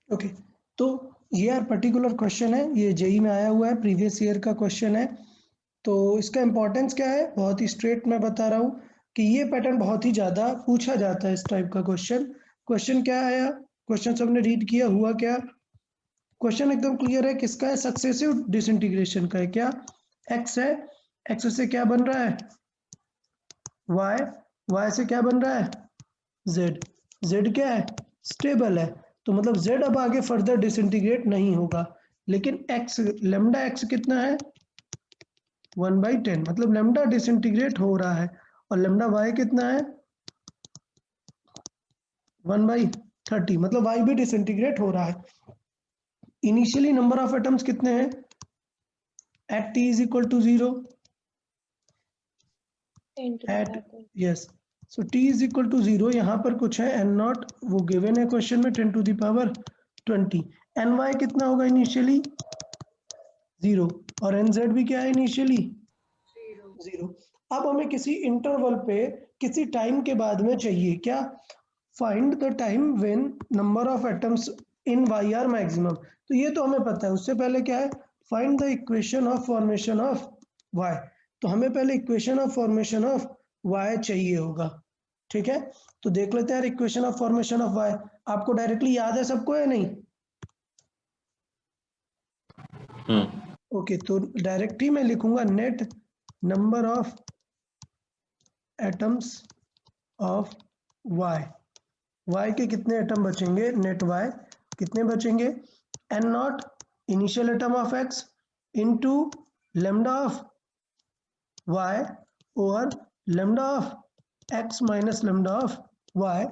Okay, तो ये यार पर्टिकुलर क्वेश्चन है, ये जेई में आया हुआ है, प्रीवियस ईयर का क्वेश्चन है। तो इसका इम्पोर्टेंस क्या है, बहुत ही स्ट्रेट मैं बता रहा हूँ कि ये पैटर्न बहुत ही ज़्यादा पूछा जाता है इस टाइप का क्वेश्चन। क्वेश्चन क्या आया, क्वेश्चन सबने रीड किया, हुआ क्या? क्वेश्चन एकदम क्लियर है, किसका है? सक्सेसिव डिसइंटीग्रेशन का है। क्या एक्स है, एक्स से क्या बन रहा है? वाई, वाई से क्या बन रहा है? जेड, जेड क्या है? स्टेबल है। तो मतलब जेड अब आगे फर्दर डिसइंटीग्रेट नहीं होगा। लेकिन एक्स, लेमडा एक्स कितना है? 1/10, मतलब लेमडा डिसइंटीग्रेट हो रहा है। और लेमडा वाई कितना है? 1/30, मतलब वाई भी डिसइंटीग्रेट हो रहा है। इनिशियली नंबर ऑफ एटम्स कितने हैं at t is equal to 0? At, yes, so t is equal to 0। यहाँ पर कुछ है एन नॉट, वो गिवन है क्वेश्चन में 10⁻20। एन वाई कितना होगा इनिशियली? 0। और एन जेड भी क्या है इनिशियली? 0। अब हमें किसी इंटरवल पे किसी टाइम के बाद में चाहिए क्या? Find the time when number of atoms in y are maximum. तो ये तो हमें पता है, उससे पहले क्या है? Find the equation of formation of y. तो हमें पहले equation of formation of y चाहिए होगा। ठीक है, तो देख लेते हैं यार equation of formation of y. आपको डायरेक्टली याद है सबको या नहीं? ओके, तो डायरेक्ट ही मैं लिखूंगा net number of atoms of y. Y के कितने एटम बचेंगे? नेट वाई कितने बचेंगे? N not initial atom of x into lambda of y over lambda of x minus lambda of y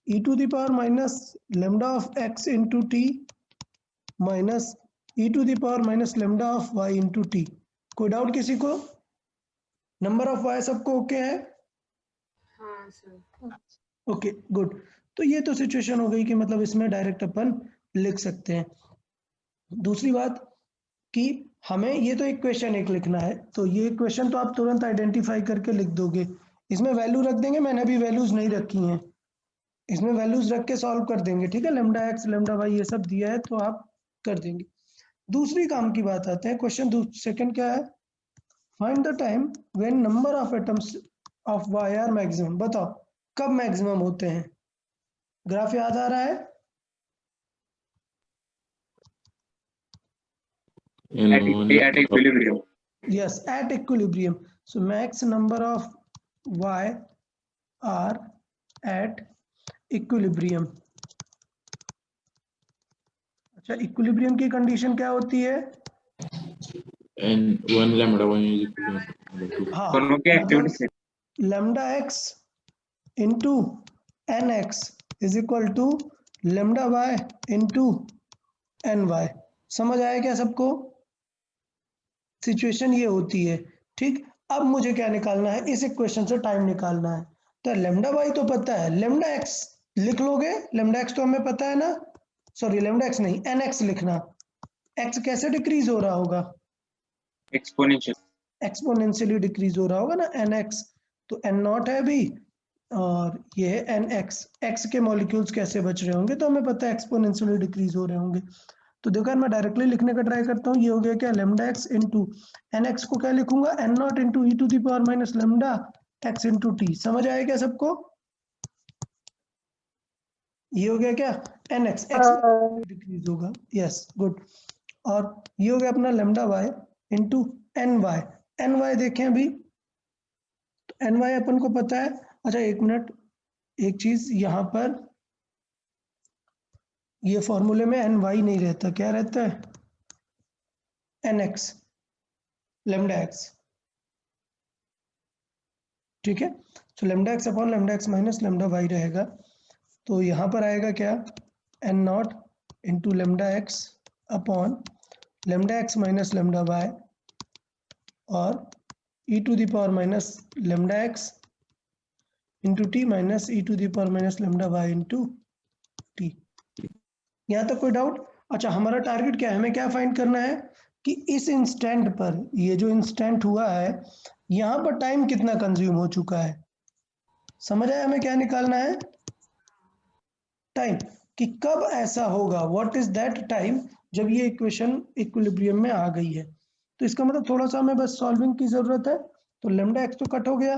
e to the power minus lambda of x into T minus E to the power minus lambda of y into t. कोई doubt किसी को? Number of y सबको okay है? हाँ sir. Okay good. तो ये तो situation हो गई कि मतलब इसमें डायरेक्ट अपन लिख सकते हैं। दूसरी बात कि हमें ये तो एक क्वेश्चन एक लिखना है, तो ये क्वेश्चन तो आप तुरंत आइडेंटिफाई करके लिख दोगे। इसमें वैल्यू रख देंगे, मैंने अभी वैल्यूज नहीं रखी हैं, इसमें वैल्यूज रख के सॉल्व कर देंगे। ठीक है, लेमडा एक्स लेमडा वाई ये सब दिया है तो आप कर देंगे। दूसरी काम की बात आते हैं, क्वेश्चन सेकंड क्या है? Find the time when number of atoms of y are maximum. बताओ कब मैक्सिमम होते हैं? ग्राफ याद आ रहा है? at equilibrium. Yes, at equilibrium. So max number of y are at equilibrium. अच्छा, इक्विलिब्रियम की कंडीशन क्या होती है? and 1 lambda 1 is equal to 2. हाँ, दोनों के एक्टिविटी से lambda x into n x is equal to lambda Y into n y. समझ आया क्या सबको? सिचुएशन ये होती है। ठीक, अब मुझे क्या निकालना है? इस इक्वेशन से टाइम निकालना है। तो लेमडा वाई तो पता है, लेमडा एक्स लिख लोगे, लेमडा एक्स तो हमें पता है ना, सॉरी लेमडा एक्स नहीं, एन एक्स लिखना। एक्स कैसे डिक्रीज हो रहा होगा? एक्सपोनेंशियल, एक्सपोनेंशियली डिक्रीज हो रहा होगा ना एन एक्स। तो एन नॉट है अभी, और ये है एन एक्स। एक्स के मॉलिक्यूल्स कैसे बच रहे होंगे? तो हमें पता है एक्सपोनेंशियली डिक्रीज हो रहे होंगे। तो देखो मैं डायरेक्टली लिखने का ट्राई करता हूँ। ये हो गया क्या? Lambda x into n x को क्या लिखूंगा? N not into e to the power minus lambda x into t. समझ आया क्या सबको? ये हो गया क्या? एन एक्स, एक्स डिक्रीज होगा, यस गुड। और ये हो गया अपना lambda Y into n y. N y देखें अभी, तो एन वाई अपन को पता है। अच्छा एक मिनट, एक चीज यहाँ पर, ये फॉर्मूले में एन वाई नहीं रहता, क्या रहता है? N X lambda X. ठीक है, तो lambda X upon lambda x minus lambda Y रहेगा। तो यहाँ पर आएगा क्या? N not into lambda X upon lambda x minus lambda Y और E to the power minus lambda x into T minus E to the power minus lambda Y into T. यहाँ तक कोई डाउट? अच्छा, हमारा target क्या है? हमें क्या फाइंड करना है कि इस इंस्टेंट पर, ये जो इंस्टेंट हुआ है, यहाँ पर टाइम कितना कंज्यूम हो चुका है। समझ आया हमें क्या निकालना है? टाइम। कि कब ऐसा होगा, व्हाट इज दैट टाइम जब ये इक्वेशन इक्विलिब्रियम में आ गई है। तो इसका मतलब थोड़ा सा हमें बस सॉल्विंग की जरूरत है। तो लेमडा एक्स तो कट हो गया,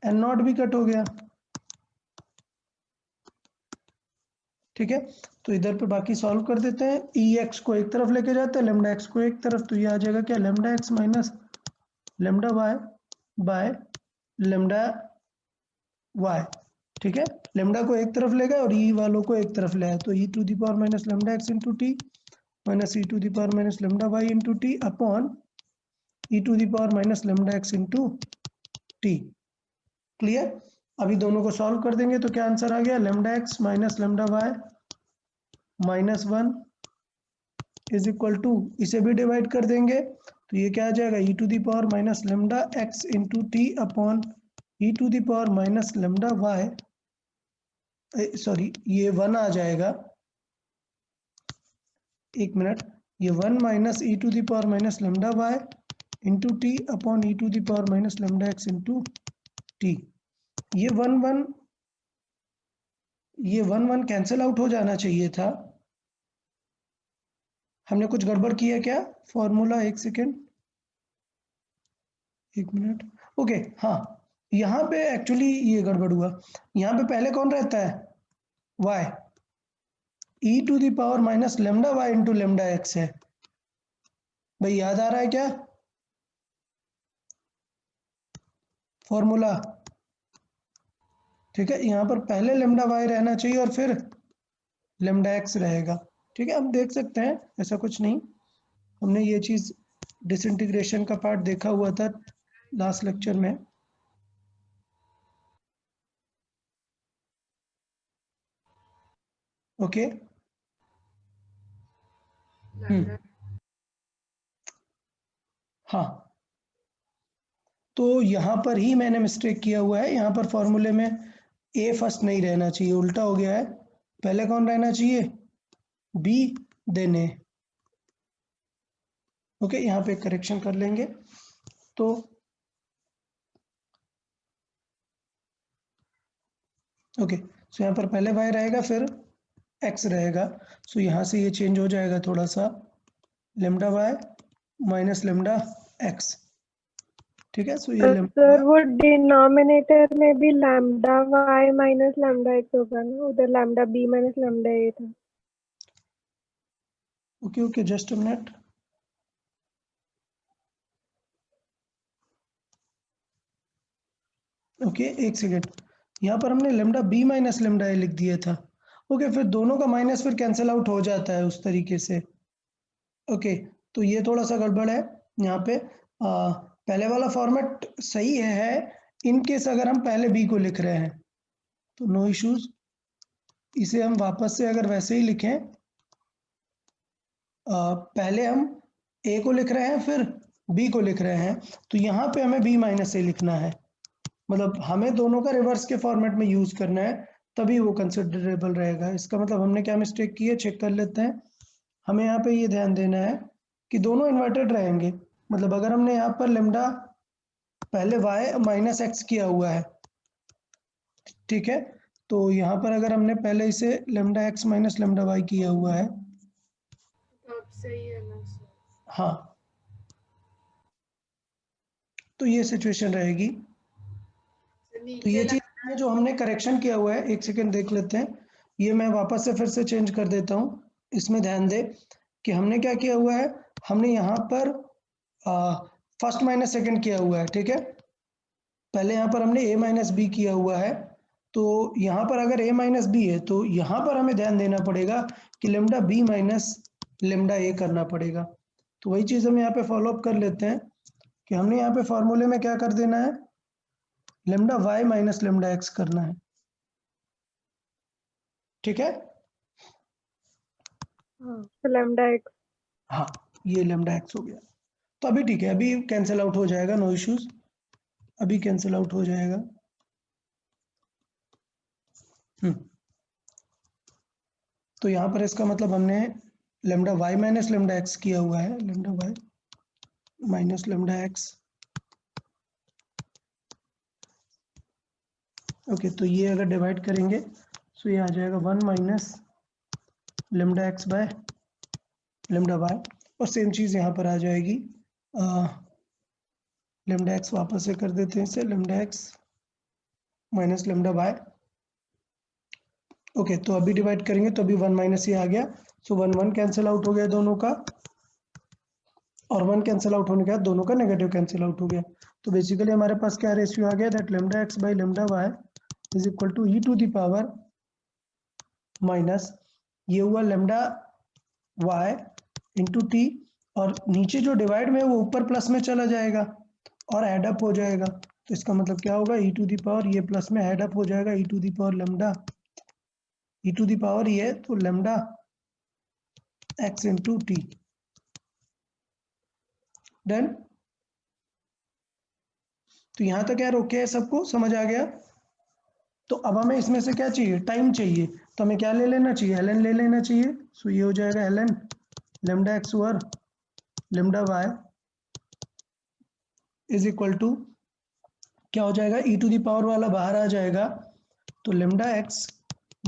एन नॉट भी कट हो गया, ठीक है। तो इधर पे बाकी सॉल्व कर देते हैं। ई एक्स को एक तरफ लेके जाते हैं, लेमडा एक्स को एक तरफ, तो ये आ जाएगा क्या, lambda x minus lambda y by lambda y, ठीक है। लेमडा को एक तरफ ले गए और ई वालों को एक तरफ ले आए, तो E to the power minus lambda x into T minus E to the power minus lambda Y into T upon E to the power minus lambda x into T. Clear. अभी दोनों को सॉल्व कर देंगे तो क्या answer आ गया, lambda x minus lambda y minus 1 is equal to, इसे भी डिवाइड कर देंगे तो ये क्या आ जाएगा, e to the power minus lambda x into T upon E to the power minus lambda y, sorry ये 1 आ जाएगा, एक मिनट, ये 1 minus E to the power minus lambda Y into T upon E to the power minus lambda x into t. ये 1 1 cancel out हो जाना चाहिए था। हमने कुछ गड़बड़ किया क्या, फॉर्मूला, एक सेकेंड, एक मिनट, ओके हाँ, यहाँ पे एक्चुअली ये गड़बड़ हुआ। यहाँ पे पहले कौन रहता है, y, e to the power minus lambda Y into lambda x है। भाई याद आ रहा है क्या फॉर्मूला, ठीक है। यहाँ पर पहले लेमडा वाई रहना चाहिए और फिर लेमडा एक्स रहेगा, ठीक है। हम देख सकते हैं, ऐसा कुछ नहीं, हमने ये चीज डिसइंटीग्रेशन का पार्ट देखा हुआ था लास्ट लेक्चर में। ओके हाँ, तो यहाँ पर ही मैंने मिस्टेक किया हुआ है, यहाँ पर फॉर्मूले में ए फर्स्ट नहीं रहना चाहिए, उल्टा हो गया है, पहले कौन रहना चाहिए, बी देन ए। ओके, यहाँ पे करेक्शन कर लेंगे। तो ओके, सो यहाँ पर पहले y रहेगा फिर x रहेगा, सो यहाँ से ये चेंज हो जाएगा थोड़ा सा, lambda y minus lambda x, ठीक है। सो ये सर वो डिनोमिनेटर में भी lambda y minus lambda x होगा ना, उधर lambda B minus lambda A था। Okay okay, just a minute, okay एक सेकेंड, यहाँ पर हमने lambda B minus lambda A लिख दिया था। ओके, फिर दोनों का माइनस फिर कैंसिल आउट हो जाता है उस तरीके से। ओके, तो ये थोड़ा सा गड़बड़ है यहाँ पे, पहले वाला फॉर्मेट सही है इन केस अगर हम पहले बी को लिख रहे हैं तो नो इश्यूज, इसे हम वापस से अगर वैसे ही लिखें, पहले हम ए को लिख रहे हैं फिर बी को लिख रहे हैं, तो यहाँ पे हमें बी माइनस ए लिखना है, मतलब हमें दोनों का रिवर्स के फॉर्मेट में यूज करना है, तभी वो कंसिडरेबल रहेगा। इसका मतलब हमने क्या मिस्टेक की है, चेक कर लेते हैं। हमें यहाँ पे ये ध्यान देना है कि दोनों इन्वर्टेड रहेंगे, मतलब अगर हमने यहाँ पर लेमडा पहले y माइनस एक्स किया हुआ है, ठीक है, तो यहाँ पर अगर हमने पहले इसे lambda x minus lambda y किया हुआ है, अब सही है ना सर? हाँ, तो ये सिचुएशन रहेगी। सर, तो नीचे ये चीज लगता है। जो हमने करेक्शन किया हुआ है, एक सेकेंड देख लेते हैं, ये मैं वापस से फिर से चेंज कर देता हूँ। इसमें ध्यान दे कि हमने क्या किया हुआ है, हमने यहाँ पर फर्स्ट माइनस सेकंड किया हुआ है, ठीक है। पहले यहाँ पर हमने a माइनस बी किया हुआ है, तो यहाँ पर अगर a माइनस बी है तो यहाँ पर हमें ध्यान देना पड़ेगा कि lambda b minus lambda a करना पड़ेगा। तो वही चीज़ हम यहाँ पे फॉलो अप कर लेते हैं कि हमने यहाँ पे फॉर्मूले में क्या कर देना है, lambda y minus lambda x करना है, ठीक है। लैम्डा एक्स, हाँ, ये लेमडा x हो गया, तो अभी ठीक है, अभी कैंसिल आउट हो जाएगा, नो इश्यूज, अभी कैंसिल आउट हो जाएगा। तो यहाँ पर इसका मतलब हमने lambda y minus lambda x किया हुआ है, lambda y minus lambda x. Okay, तो ये अगर डिवाइड करेंगे सो ये आ जाएगा 1 minus lambda x by lambda Y, और सेम चीज़ यहाँ पर आ जाएगी, लेमडा एक्स वापस से कर देते हैं इसे, lambda x minus lambda y. Okay, तो अभी डिवाइड करेंगे तो अभी 1 माइनस ये आ गया, सो 1 1 कैंसिल आउट हो गया दोनों का, और 1 कैंसिल आउट होने के बाद दोनों का नेगेटिव कैंसिल आउट हो गया। तो बेसिकली हमारे पास क्या रेशियो आ गया, that lambda x by lambda y is equal to e to the power minus ये हुआ लेमडा वाई इंटू टी, और नीचे जो डिवाइड में है वो ऊपर प्लस में चला जाएगा और एड अप हो जाएगा। तो इसका मतलब क्या होगा, ई टू द पावर ये प्लस में एड अप हो जाएगा, e to the power lambda, e to the power ये तो lambda x into t. Done. तो यहां तक यार ओके है, सबको समझ आ गया। तो अब हमें इसमें से क्या चाहिए, टाइम चाहिए, तो हमें क्या ले लेना चाहिए, ln ले लेना चाहिए। सो ये हो जाएगा ln lambda x over lambda y is equal to क्या हो जाएगा, ई टू द पावर वाला बाहर आ जाएगा, तो lambda x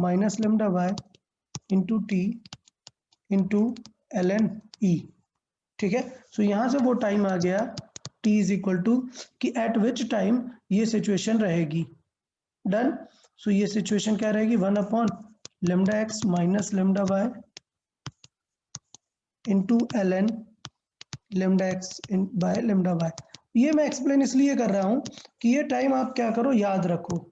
minus lambda Y into t into ln e. ठीक है, सो यहां से वो टाइम आ गया t इज इक्वल टू कि एट विच टाइम ये सिचुएशन रहेगी। डन। सो ये सिचुएशन क्या रहेगी, 1 upon lambda x minus lambda Y into ln lambda x by lambda y. ये मैं एक्सप्लेन इसलिए कर रहा हूं कि ये टाइम आप क्या करो, याद रखो।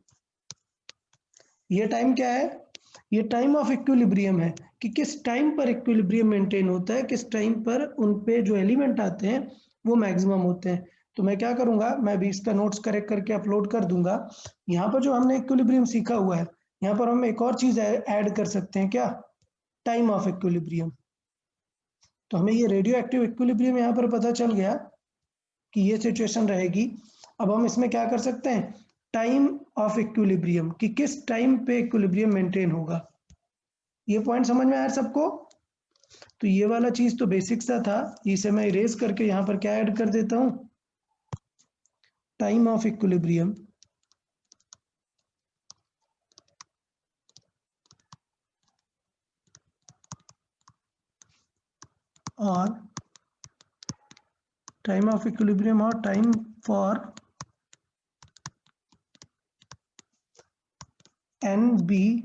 ये टाइम क्या है, ये टाइम ऑफ इक्विलिब्रियम है, कि किस टाइम पर इक्विलिब्रियम मेंटेन होता है, किस टाइम पर उन पे जो एलिमेंट आते हैं वो मैक्सिमम होते हैं। तो मैं क्या करूंगा, मैं भी इसका नोट्स करेक्ट करके अपलोड कर दूंगा। यहाँ पर जो हमने इक्विलिब्रियम सीखा हुआ है, यहाँ पर हम एक और चीज ऐड कर सकते हैं, क्या, टाइम ऑफ इक्विलिब्रियम। तो हमें ये रेडियो एक्टिव इक्विलिब्रियम यहाँ पर पता चल गया कि ये सिचुएशन रहेगी। अब हम इसमें क्या कर सकते हैं, टाइम ऑफ इक्विलिब्रियम, कि किस टाइम पे इक्विलिब्रियम मेंटेन होगा। ये पॉइंट समझ में आया सबको। तो ये वाला चीज तो बेसिक सा था, इसे मैं इरेज करके यहाँ पर क्या ऐड कर देता हूँ, टाइम ऑफ इक्विलिब्रियम और टाइम ऑफ इक्विलिब्रियम और time for n B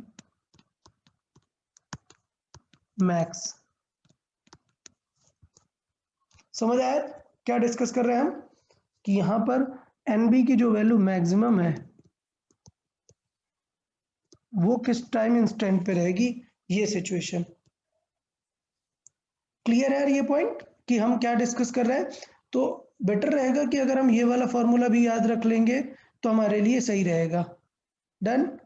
max. समझ आया क्या डिस्कस कर रहे हैं हम, कि यहां पर एन बी की जो वैल्यू मैक्सिमम है वो किस टाइम इंस्टेंट पे रहेगी, ये सिचुएशन। क्लियर है यार ये पॉइंट कि हम क्या डिस्कस कर रहे हैं। तो बेटर रहेगा कि अगर हम ये वाला फॉर्मूला भी याद रख लेंगे तो हमारे लिए सही रहेगा। डन।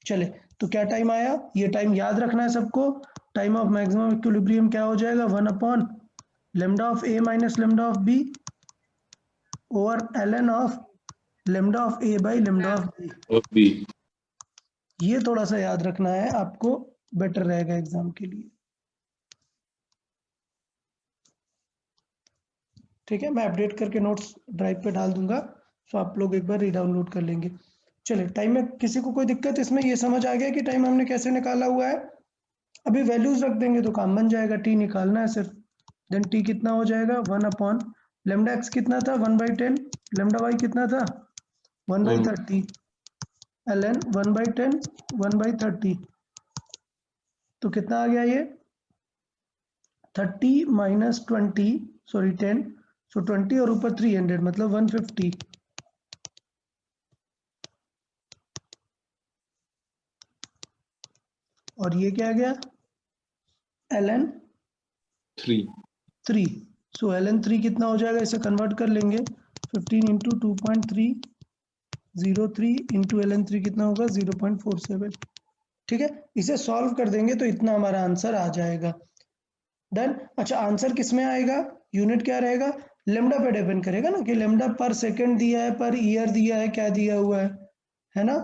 चले, तो क्या टाइम आया, ये टाइम याद रखना है सबको। टाइम ऑफ मैक्सिमम इक्विलिब्रियम क्या हो जाएगा, 1 upon lambda of A minus lambda of B over ln of lambda of A by lambda of B. और बी। ये थोड़ा सा याद रखना है आपको, बेटर रहेगा एग्जाम के लिए। ठीक है, मैं अपडेट करके नोट्स ड्राइव पे डाल दूंगा, तो आप लोग एक बार रीडाउनलोड कर लेंगे। चलिए, टाइम में किसी को कोई दिक्कत, इसमें ये समझ आ गया कि टाइम हमने कैसे निकाला हुआ है। अभी वैल्यूज रख देंगे तो काम बन जाएगा, टी निकालना है सिर्फ। देन टी कितना हो जाएगा, 1 अपॉन लेमडा एक्स कितना था, 1/10, लेमडा वाई कितना था, 1/30, ln 1/10 1/30। तो कितना आ गया ये, 30 माइनस 20 सॉरी 10, सो 20 और ऊपर 300 मतलब 150। और ये क्या आ गया, ln 3। सो ln 3 कितना हो जाएगा, इसे कन्वर्ट कर लेंगे, 15 इंटू 2.303 इंटू ln 3 कितना होगा, 0.47। ठीक है, इसे सॉल्व कर देंगे तो इतना हमारा आंसर आ जाएगा। डन। अच्छा, आंसर किस में आएगा, यूनिट क्या रहेगा, लेमडा पे डिपेंड करेगा ना, कि लेमडा पर सेकंड दिया है, पर ईयर दिया है, क्या दिया हुआ है ना।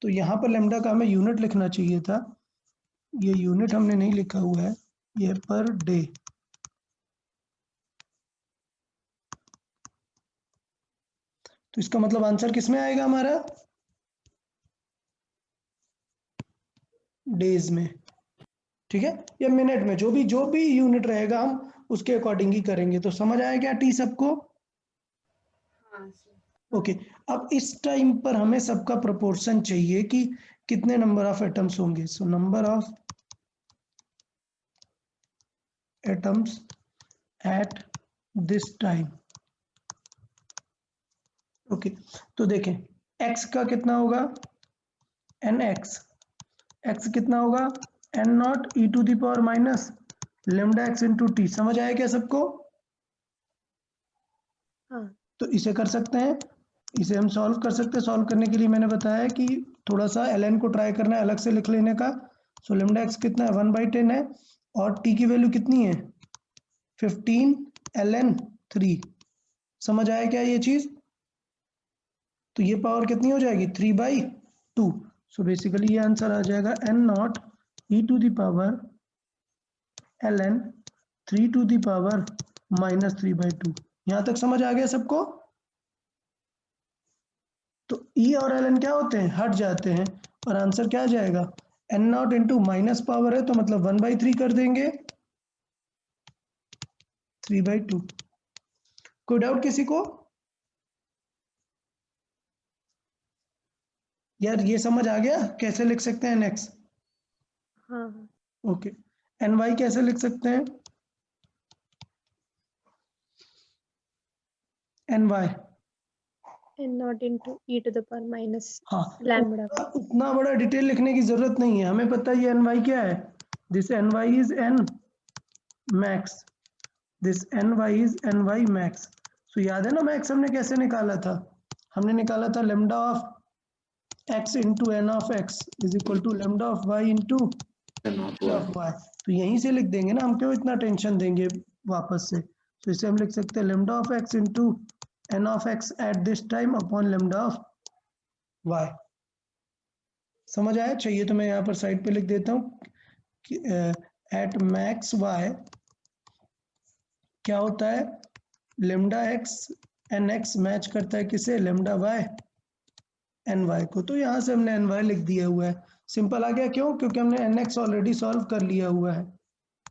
तो यहाँ पर लेमडा का हमें यूनिट लिखना चाहिए था, ये यूनिट हमने नहीं लिखा हुआ है, ये पर डे। तो इसका मतलब आंसर किस में आएगा हमारा, डेज में, ठीक है, या मिनट में, जो भी यूनिट रहेगा हम उसके अकॉर्डिंग ही करेंगे। तो समझ आया क्या टी सबको? हाँ सर। ओके, अब इस टाइम पर हमें सबका प्रोपोर्शन चाहिए कि कितने नंबर ऑफ एटम्स होंगे। So number of atoms eight this time. Okay, तो देखें x का कितना होगा, nx, x कितना होगा n not e to the power minus lambda x into t. समझ आया क्या सबको? हाँ। तो इसे कर सकते हैं, इसे हम सॉल्व कर सकते हैं। सॉल्व करने के लिए मैंने बताया कि थोड़ा सा ln को ट्राई करना है अलग से लिख लेने का। सो लेमडा x कितना है 1/10 है, और t की वैल्यू कितनी है 15 ln 3। समझ आया क्या ये चीज? तो ये पावर कितनी हो जाएगी 3/2। सो बेसिकली ये आंसर आ जाएगा n not e to the power ln 3 to the power minus 3/2। यहां तक समझ आ गया सबको? तो e और ln क्या होते हैं, हट जाते हैं, और आंसर क्या आ जाएगा n not into minus power है तो मतलब 1/3 कर देंगे 3/2। कोई डाउट किसी को? यार ये समझ आ गया कैसे लिख सकते हैं nx? हाँ हाँ। ओके, ny कैसे लिख सकते हैं ny? n not into e to the power minus हाँ, लैम्बडा। उतना बड़ा डिटेल लिखने की जरूरत नहीं है, हमें पता है ये ny क्या है। This ny is n max, this ny is ny max. So याद है ना मैक्स हमने कैसे निकाला था, हमने निकाला था lambda of x into n of x is equal to lambda of y into of y। तो यहीं से लिख देंगे ना, हम क्यों इतना टेंशन देंगे वापस से। तो इसे हम लिख सकते हैं lambda of x into n of x at this time upon lambda of y। समझ आया? चाहिए तो मैं यहाँ पर साइड पे लिख देता हूँ कि एट मैक्स y क्या होता है, lambda x n x match करता है किसे, लेमडा y एन वाई को। तो यहाँ से हमने एन वाई लिख दिया हुआ है, सिंपल आ गया। क्यों? क्योंकि हमने एन एक्स ऑलरेडी सॉल्व कर लिया हुआ है।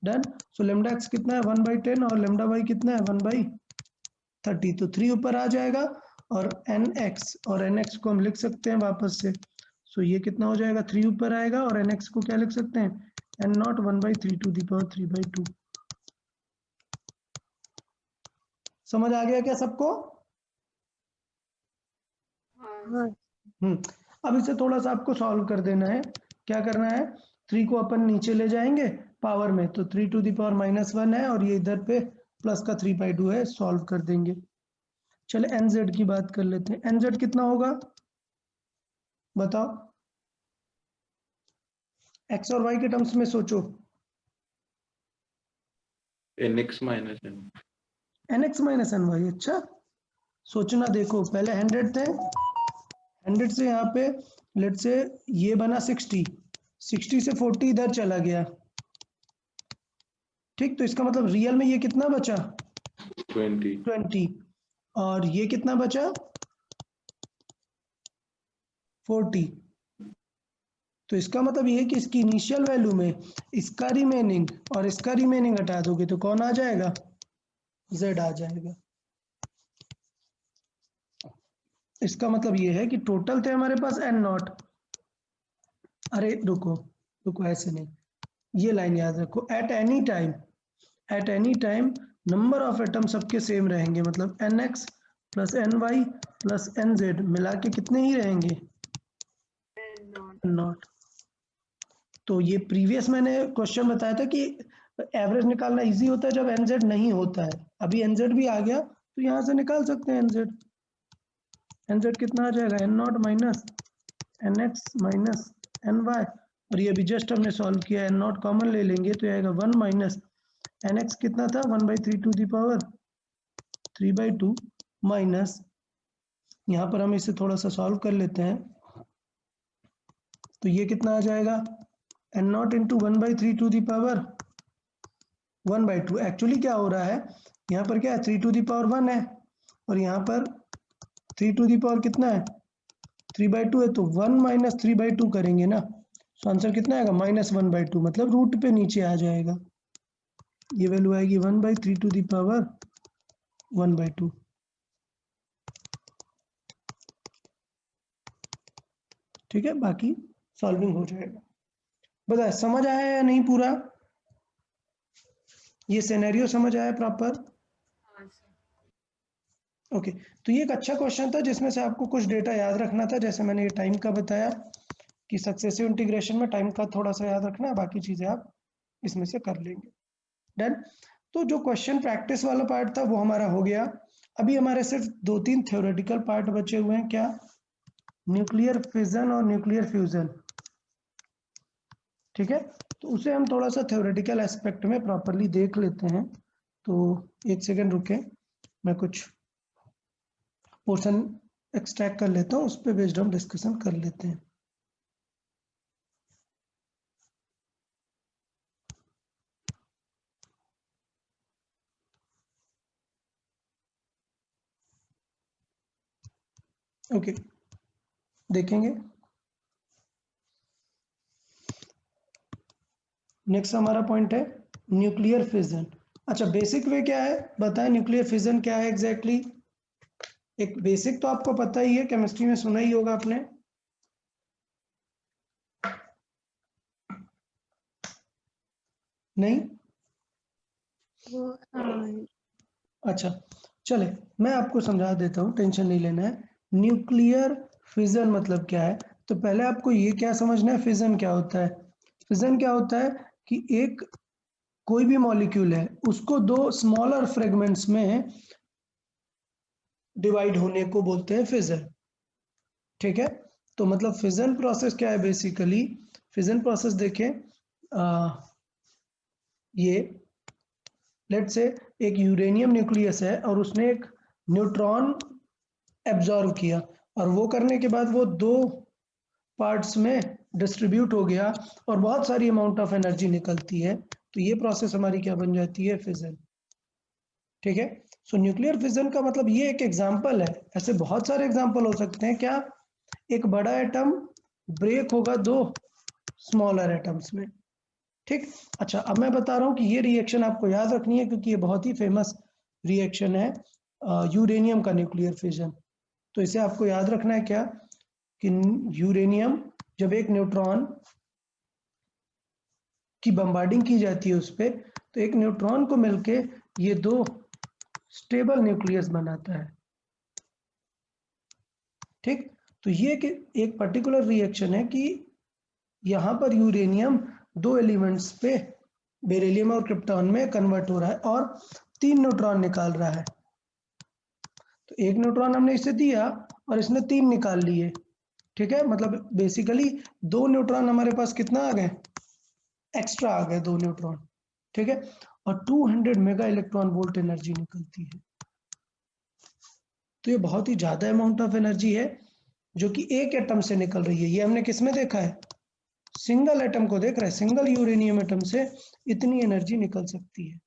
डन। सो लेमडा एक्स कितना है 1/10 और लेमडा वाई कितना है 1/30। तो 3 ऊपर आ जाएगा, और एन एक्स और एन एक्स को हम लिख सकते हैं वापस से। सो ये कितना हो जाएगा 3 ऊपर आएगा, और एन एक्स को क्या लिख सकते हैं n not 1/3 to the power 3/2। समझ आ गया क्या सबको? हाँ। अब इसे थोड़ा सा आपको सॉल्व कर देना है। क्या करना है, 3 को अपन नीचे ले जाएंगे पावर में, तो 3 टू द पावर -1 है, और ये इधर पे प्लस का 3/2 है, सॉल्व कर देंगे। चले nz की बात कर लेते हैं। nz कितना होगा बताओ, x और y के टर्म्स में सोचो। nx minus n। nx minus ny। अच्छा सोचना, देखो पहले 100 थे, 100 से यहाँ पे लेट से ये बना 60, 60 से 40 इधर चला गया, ठीक। तो इसका मतलब रियल में ये कितना बचा 20, और ये कितना बचा 40। तो इसका मतलब ये है कि इसकी इनिशियल वैल्यू में इसका रिमेनिंग और इसका रिमेनिंग हटा दोगे तो कौन आ जाएगा, z आ जाएगा। इसका मतलब ये है कि टोटल थे हमारे पास n नॉट, अरे रुको रुको ऐसे नहीं, ये लाइन याद रखो, at any time number of atom सबके सेम रहेंगे, मतलब nx plus ny plus nz मिला के कितने ही रहेंगे नॉट। तो ये प्रीवियस मैंने क्वेश्चन बताया था कि एवरेज निकालना इजी होता है जब nz नहीं होता है। अभी nz भी आ गया तो यहाँ से निकाल सकते हैं nz कितना आ जाएगा n not minus nx minus ny, और ये भी जस्ट हमने सॉल्व किया, n नॉट कॉमन ले लेंगे तो आएगा 1 माइनस nx कितना था 1/3 टू द पावर 3/2 माइनस, यहाँ पर हम इसे थोड़ा सा सॉल्व कर लेते हैं। तो ये कितना आ जाएगा n not into 1/3 to the power 1/2। Actually क्या हो रहा है, यहाँ पर क्या है 3 टू द पावर 1 है, और यहाँ पर 3 टू द पावर कितना है 3/2 है, तो 1 माइनस 3/2 करेंगे ना। तो आंसर कितना आएगा -1/2, मतलब रूट पे नीचे आ जाएगा। ये वैल्यू आएगी 1/3 टू द पावर 1/2। ठीक है, बाकी सॉल्विंग हो जाएगा। बताए समझ आया या नहीं पूरा? ये सिनेरियो समझ आया प्रॉपर? हाँ सर। ओके, तो ये एक अच्छा क्वेश्चन था जिसमें से आपको कुछ डेटा याद रखना था। जैसे मैंने ये टाइम का बताया कि सक्सेसिव इंटीग्रेशन में टाइम का थोड़ा सा याद रखना है, बाकी चीजें आप इसमें से कर लेंगे। डन। तो जो क्वेश्चन प्रैक्टिस वाला पार्ट था वो हमारा हो गया। अभी हमारे सिर्फ 2-3 थ्योरेटिकल पार्ट बचे हुए हैं। क्या? न्यूक्लियर फिजन और न्यूक्लियर फ्यूजन। ठीक है, तो उसे हम थोड़ा सा थ्योरेटिकल एस्पेक्ट में प्रॉपरली देख लेते हैं। तो एक सेकंड रुके, मैं कुछ पोर्शन एक्सट्रैक्ट कर लेता हूँ, उस पर बेस्ड हम डिस्कशन कर लेते हैं। ओके, देखेंगे। नेक्स्ट हमारा पॉइंट है न्यूक्लियर फिजन। अच्छा, बेसिक वे क्या है बताएं, न्यूक्लियर फिजन क्या है एग्जैक्टली? एक बेसिक तो आपको पता ही है, केमिस्ट्री में सुना ही होगा आपने। नहीं? वो अच्छा, चले मैं आपको समझा देता हूँ, टेंशन नहीं लेना है। न्यूक्लियर फिजन मतलब क्या है, तो पहले आपको ये क्या समझना है, फिजन क्या होता है। फिजन क्या होता है कि एक कोई भी मॉलिक्यूल है उसको दो स्मॉलर फ्रेगमेंट्स में डिवाइड होने को बोलते हैं फिजन। ठीक है, तो मतलब फिजन प्रोसेस क्या है बेसिकली? फिजन प्रोसेस देखें, ये लेट से एक यूरेनियम न्यूक्लियस है और उसने एक न्यूट्रॉन एब्जॉर्व किया, और वो करने के बाद वो दो पार्ट्स में डिस्ट्रीब्यूट हो गया और बहुत सारी अमाउंट ऑफ एनर्जी निकलती है। तो ये प्रोसेस हमारी क्या बन जाती है, फिजन। ठीक है, सो न्यूक्लियर फिजन का मतलब ये एक एग्जांपल है, ऐसे बहुत सारे एग्जांपल हो सकते हैं। क्या? एक बड़ा एटम ब्रेक होगा दो स्मॉलर एटम्स में। ठीक, अच्छा अब मैं बता रहा हूँ कि ये रिएक्शन आपको याद रखनी है क्योंकि ये बहुत ही फेमस रिएक्शन है यूरेनियम का न्यूक्लियर फिजन। तो इसे आपको याद रखना है क्या, कि यूरेनियम जब एक न्यूट्रॉन की बम्बार्डिंग की जाती है उस पर, तो एक न्यूट्रॉन को मिलके ये दो स्टेबल न्यूक्लियस बनाता है। ठीक, तो ये एक पर्टिकुलर रिएक्शन है कि यहाँ पर यूरेनियम दो एलिमेंट्स पे बेरिलियम और क्रिप्टॉन में कन्वर्ट हो रहा है और 3 न्यूट्रॉन निकाल रहा है। तो एक न्यूट्रॉन हमने इसे दिया और इसने 3 निकाल लिए। ठीक है, मतलब बेसिकली 2 न्यूट्रॉन हमारे पास कितना आ गए, एक्स्ट्रा आ गए 2 न्यूट्रॉन। ठीक है, और 200 मेगा इलेक्ट्रॉन वोल्ट एनर्जी निकलती है। तो ये बहुत ही ज्यादा अमाउंट ऑफ एनर्जी है जो कि एक एटम से निकल रही है। ये हमने किस में देखा है, सिंगल एटम को देख रहे हैं, सिंगल यूरेनियम एटम से इतनी एनर्जी निकल सकती है।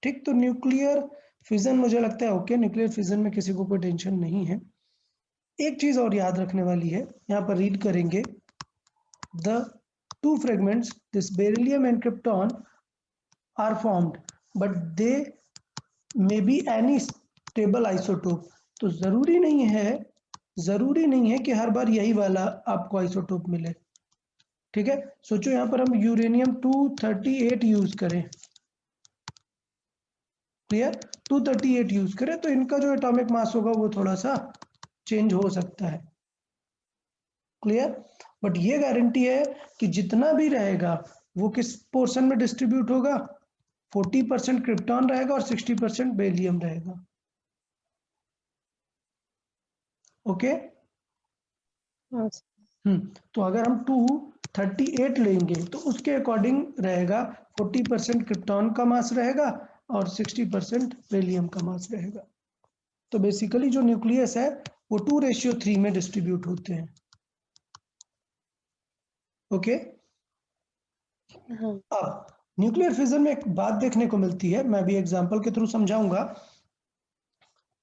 ठीक, तो न्यूक्लियर फिजन मुझे लगता है ओके, न्यूक्लियर फिजन में किसी को कोई टेंशन नहीं है। एक चीज और याद रखने वाली है, यहाँ पर रीड करेंगे, the two fragments this beryllium and krypton are formed but they may be any stable isotope। तो जरूरी नहीं है कि हर बार यही वाला आपको आइसोटोप मिले। ठीक है, सोचो यहाँ पर हम यूरेनियम 238 यूज करें, क्लियर, 238 यूज करें तो इनका जो एटॉमिक मास होगा वो थोड़ा सा चेंज हो सकता है, क्लियर। बट ये गारंटी है कि जितना भी रहेगा वो किस पोर्शन में डिस्ट्रीब्यूट होगा, 40% क्रिप्टॉन रहेगा और 60% बेरिलियम रहेगा। ओके, तो अगर हम 238 लेंगे तो उसके अकॉर्डिंग रहेगा 40% क्रिप्टॉन का मास रहेगा और 60% बेरिलियम का मास रहेगा। तो बेसिकली जो न्यूक्लियस है वो 2:3 में डिस्ट्रीब्यूट होते हैं। ओके, अब न्यूक्लियर फिजन में एक बात देखने को मिलती है, मैं भी एग्जांपल के थ्रू समझाऊंगा,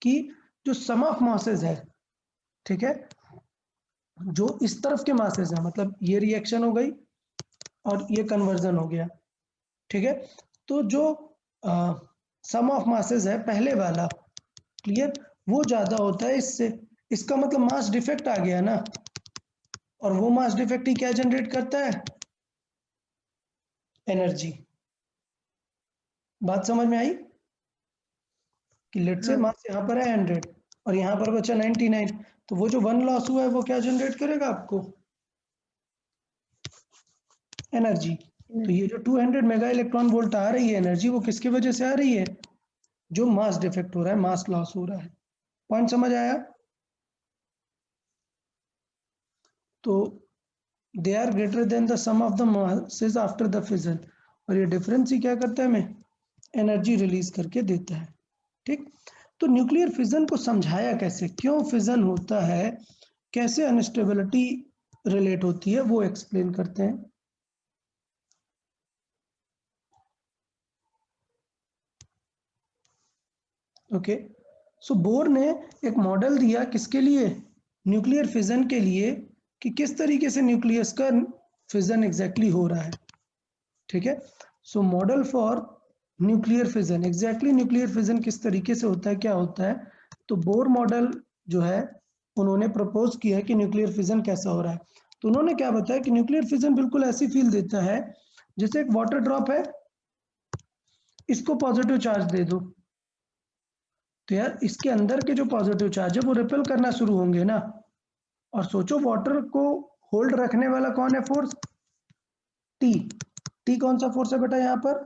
कि जो सम ऑफ मासेस है, ठीक है, जो इस तरफ के मासेस हैं, मतलब ये रिएक्शन हो गई और ये कन्वर्जन हो गया, ठीक है। तो जो सम ऑफ मासेस है पहले वाला, क्लियर, वो ज्यादा होता है इससे, इसका मतलब मास डिफेक्ट आ गया ना, और वो मास डिफेक्ट ही क्या जनरेट करता है, एनर्जी। बात समझ में आई कि लेट से मास यहाँ पर है 100 और यहाँ पर बचा 99, तो वो जो 1 लॉस हुआ है वो क्या जनरेट करेगा आपको, एनर्जी। तो ये जो 200 मेगा इलेक्ट्रॉन वोल्ट आ रही है एनर्जी, वो किसकी वजह से आ रही है, जो मास डिफेक्ट हो रहा है, मास लॉस हो रहा है। पॉइंट समझ आया। तो they are greater than the sum of the masses after the fission, और ये डिफरेंस ही क्या करता है, हमें एनर्जी रिलीज करके देता है, ठीक। तो न्यूक्लियर फिजन को समझाया कैसे, क्यों फिजन होता है, कैसे अनस्टेबिलिटी रिलेट होती है, वो एक्सप्लेन करते हैं। ओके, सो बोर ने एक मॉडल दिया किसके लिए, न्यूक्लियर फिजन के लिए, कि किस तरीके से न्यूक्लियस का फिजन एग्जैक्टली हो रहा है, ठीक है। So model for nuclear fission, exactly nuclear fission किस तरीके से होता है, क्या होता है। तो बोर मॉडल जो है उन्होंने प्रपोज किया है कि न्यूक्लियर फिजन कैसा हो रहा है। तो उन्होंने क्या बताया कि न्यूक्लियर फिजन बिल्कुल ऐसी फील देता है जैसे एक वाटर ड्रॉप है, इसको पॉजिटिव चार्ज दे दो, तो यार इसके अंदर के जो पॉजिटिव चार्ज है वो रिपेल करना शुरू होंगे ना। और सोचो वाटर को होल्ड रखने वाला कौन है, फोर्स, टी। टी कौन सा फोर्स है बेटा यहाँ पर,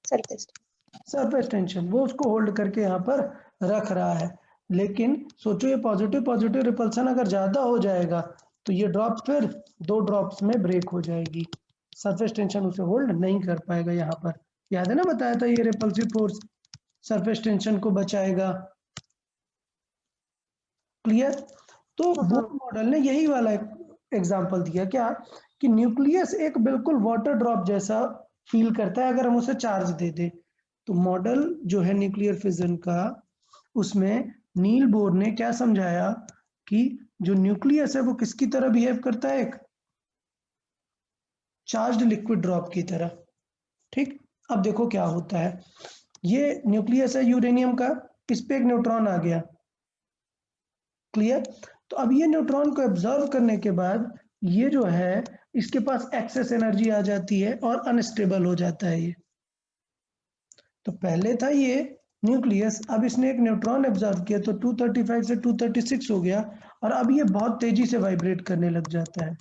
सरफेस टेंशन, वो उसको होल्ड करके यहाँ पर रख रहा है। लेकिन सोचो ये पॉजिटिव पॉजिटिव रिपल्सन अगर ज्यादा हो जाएगा तो ये ड्रॉप फिर 2 ड्रॉप्स में ब्रेक हो जाएगी, सरफेस टेंशन उसे होल्ड नहीं कर पाएगा। यहाँ पर याद है ना, बताया था ये रिपल्सिव फोर्स सरफेस टेंशन को बचाएगा, क्लियर। तो बोर मॉडल ने यही वाला एग्जांपल दिया, क्या कि न्यूक्लियस एक बिल्कुल वाटर ड्रॉप जैसा फील करता है अगर हम उसे चार्ज दे दे। तो मॉडल जो है न्यूक्लियर फिजन का, उसमें नील बोर ने क्या समझाया कि जो न्यूक्लियस है वो किसकी तरह बिहेव करता है, एक चार्ज्ड लिक्विड ड्रॉप की तरह, ठीक। अब देखो क्या होता है, ये न्यूक्लियस है यूरेनियम का, इस पे एक न्यूट्रॉन आ गया, क्लियर। तो अब ये न्यूट्रॉन को एब्जॉर्व करने के बाद ये जो है इसके पास एक्सेस एनर्जी आ जाती है और अनस्टेबल हो जाता है ये। तो पहले था ये न्यूक्लियस, अब इसने एक न्यूट्रॉन एब्जॉर्व किया तो 235 से 236 हो गया, और अब ये बहुत तेजी से वाइब्रेट करने लग जाता है।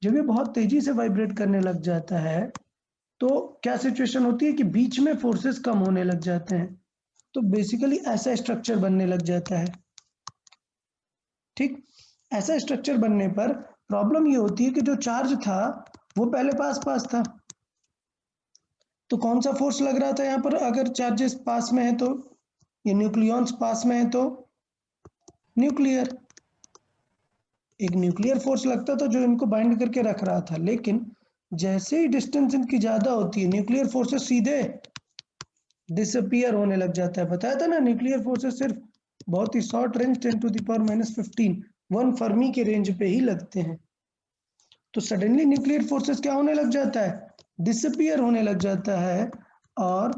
जब ये बहुत तेजी से वाइब्रेट करने लग जाता है तो क्या सिचुएशन होती है कि बीच में फोर्सेस कम होने लग जाते हैं, तो बेसिकली ऐसा स्ट्रक्चर बनने लग जाता है, ठीक। ऐसा स्ट्रक्चर बनने पर प्रॉब्लम ये होती है कि जो चार्ज था वो पहले पास पास था, तो कौन सा फोर्स लग रहा था यहाँ पर, अगर चार्जेस पास में है तो, ये न्यूक्लियॉन्स पास में है तो न्यूक्लियर, एक न्यूक्लियर फोर्स लगता था जो इनको बाइंड करके रख रहा था। लेकिन जैसे ही डिस्टेंस इनकी ज्यादा होती है न्यूक्लियर फोर्सेस सीधे डिसअपियर होने लग जाता है। बताया था ना, न्यूक्लियर फोर्सेस सिर्फ बहुत ही शॉर्ट रेंज 10⁻⁻15 1 फर्मी के रेंज पे ही लगते हैं। तो सडनली न्यूक्लियर फोर्सेस क्या होने लग जाता है, डिसअपियर होने लग जाता है, और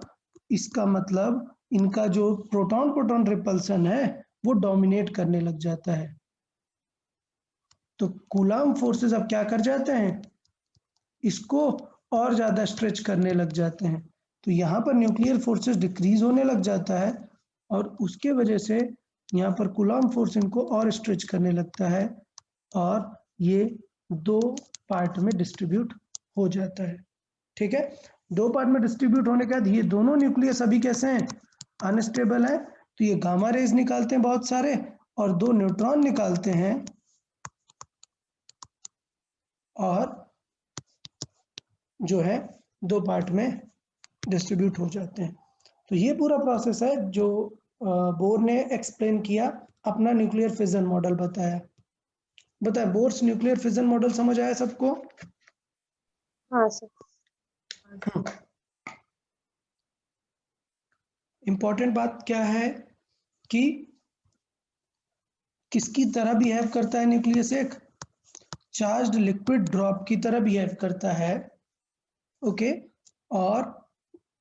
इसका मतलब इनका जो प्रोटॉन प्रोटॉन रिपल्सन है वो डोमिनेट करने लग जाता है। तो कूलाम फोर्सेस अब क्या कर जाते हैं, इसको और ज्यादा स्ट्रेच करने लग जाते हैं। तो यहाँ पर न्यूक्लियर फोर्सेस डिक्रीज होने लग जाता है, और उसके वजह से यहाँ पर कूलाम फोर्स इनको और स्ट्रेच करने लगता है, और ये 2 पार्ट में डिस्ट्रीब्यूट हो जाता है, ठीक है। 2 पार्ट में डिस्ट्रीब्यूट होने के बाद ये दोनों न्यूक्लियस अभी कैसे हैं, अनस्टेबल है। तो ये गामा रेज निकालते हैं बहुत सारे, और 2 न्यूट्रॉन निकालते हैं, और जो है 2 पार्ट में डिस्ट्रीब्यूट हो जाते हैं। तो ये पूरा प्रोसेस है जो बोर ने एक्सप्लेन किया, अपना न्यूक्लियर फिजन मॉडल बताया। बताए बोर्स न्यूक्लियर फिजन मॉडल समझ आया सबको। हाँ सर। इंपॉर्टेंट बात क्या है कि किसकी तरह बिहेव करता है न्यूक्लियस, एक चार्ज्ड लिक्विड ड्रॉप की तरह बिहेव करता है, ओके। और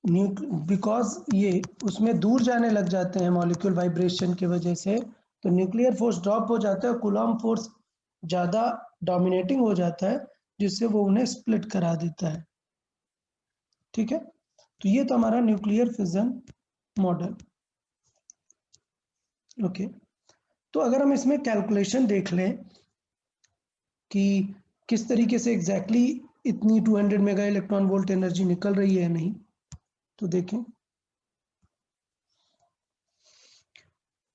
बिकॉज ये उसमें दूर जाने लग जाते हैं मॉलिक्यूल वाइब्रेशन की वजह से, तो न्यूक्लियर फोर्स ड्रॉप हो जाता है, कूलॉम फोर्स ज़्यादा डोमिनेटिंग हो जाता है, जिससे वो उन्हें स्प्लिट करा देता है, ठीक है। तो ये तो हमारा न्यूक्लियर फिजन मॉडल, ओके। तो अगर हम इसमें कैलकुलेशन देख लें कि किस तरीके से एग्जैक्टली इतनी 200 मेगा इलेक्ट्रॉन वोल्ट एनर्जी निकल रही है या नहीं, तो देखें,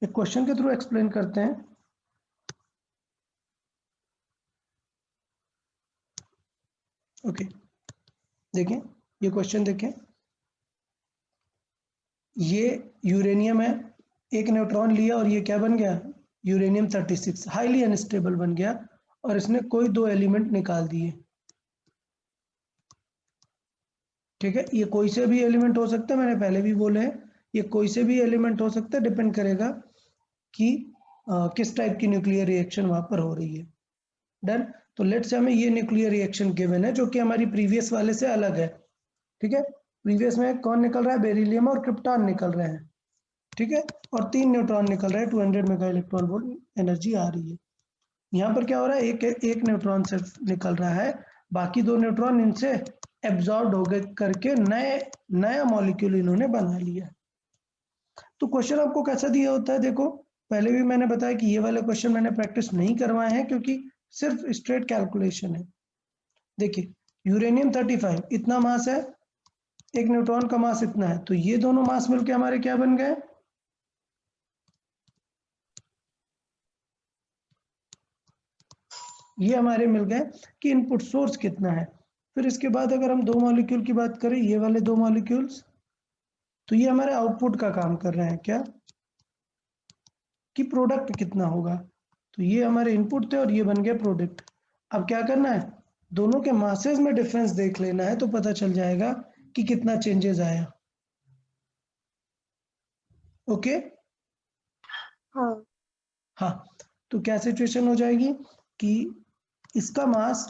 एक क्वेश्चन के थ्रू एक्सप्लेन करते हैं। ओके, देखें ये क्वेश्चन देखें, ये यूरेनियम है, एक न्यूट्रॉन लिया और ये क्या बन गया, यूरेनियम 36 हाईली अनस्टेबल बन गया, और इसने कोई दो एलिमेंट निकाल दिए, ठीक है। ये कोई से भी एलिमेंट हो सकता है, मैंने पहले भी बोले हैं, ये कोई से भी एलिमेंट हो सकता है, डिपेंड करेगा कि किस टाइप की न्यूक्लियर रिएक्शन वहां पर हो रही है। डन। तो लेट्स से हमें ये न्यूक्लियर रिएक्शन गिवन है जो कि हमारी प्रीवियस वाले से अलग है, ठीक है। प्रीवियस में कौन निकल रहा है, बेरिलियम और क्रिप्टॉन निकल रहे हैं, ठीक है, और 3 न्यूट्रॉन निकल रहे हैं, 200 मेगा इलेक्ट्रॉन वोल्ट एनर्जी आ रही है। यहाँ पर क्या हो रहा है, एक न्यूट्रॉन सिर्फ निकल रहा है, बाकी 2 न्यूट्रॉन इनसे एब्जॉर्ब हो गए करके नया मॉलिक्यूल इन्होंने बना लिया। तो क्वेश्चन आपको कैसा दिया होता है, देखो पहले भी मैंने बताया कि ये वाले क्वेश्चन मैंने प्रैक्टिस नहीं करवाए हैं क्योंकि सिर्फ स्ट्रेट कैलकुलेशन है। देखिए यूरेनियम 35 इतना मास है, एक न्यूट्रॉन का मास इतना है, तो ये दोनों मास मिलके हमारे क्या बन गए, ये हमारे मिल गए कि इनपुट सोर्स कितना है। फिर इसके बाद अगर हम दो मॉलिक्यूल की बात करें, ये वाले दो मॉलिक्यूल्स, तो ये हमारे आउटपुट का काम कर रहे हैं, क्या कि प्रोडक्ट कितना होगा, तो ये हमारे इनपुट थे और ये बन गया प्रोडक्ट। अब क्या करना है, दोनों के मासेस में डिफरेंस देख लेना है, तो पता चल जाएगा कि कितना चेंजेस आया, ओके। हाँ हाँ, तो क्या सिचुएशन हो जाएगी कि इसका मास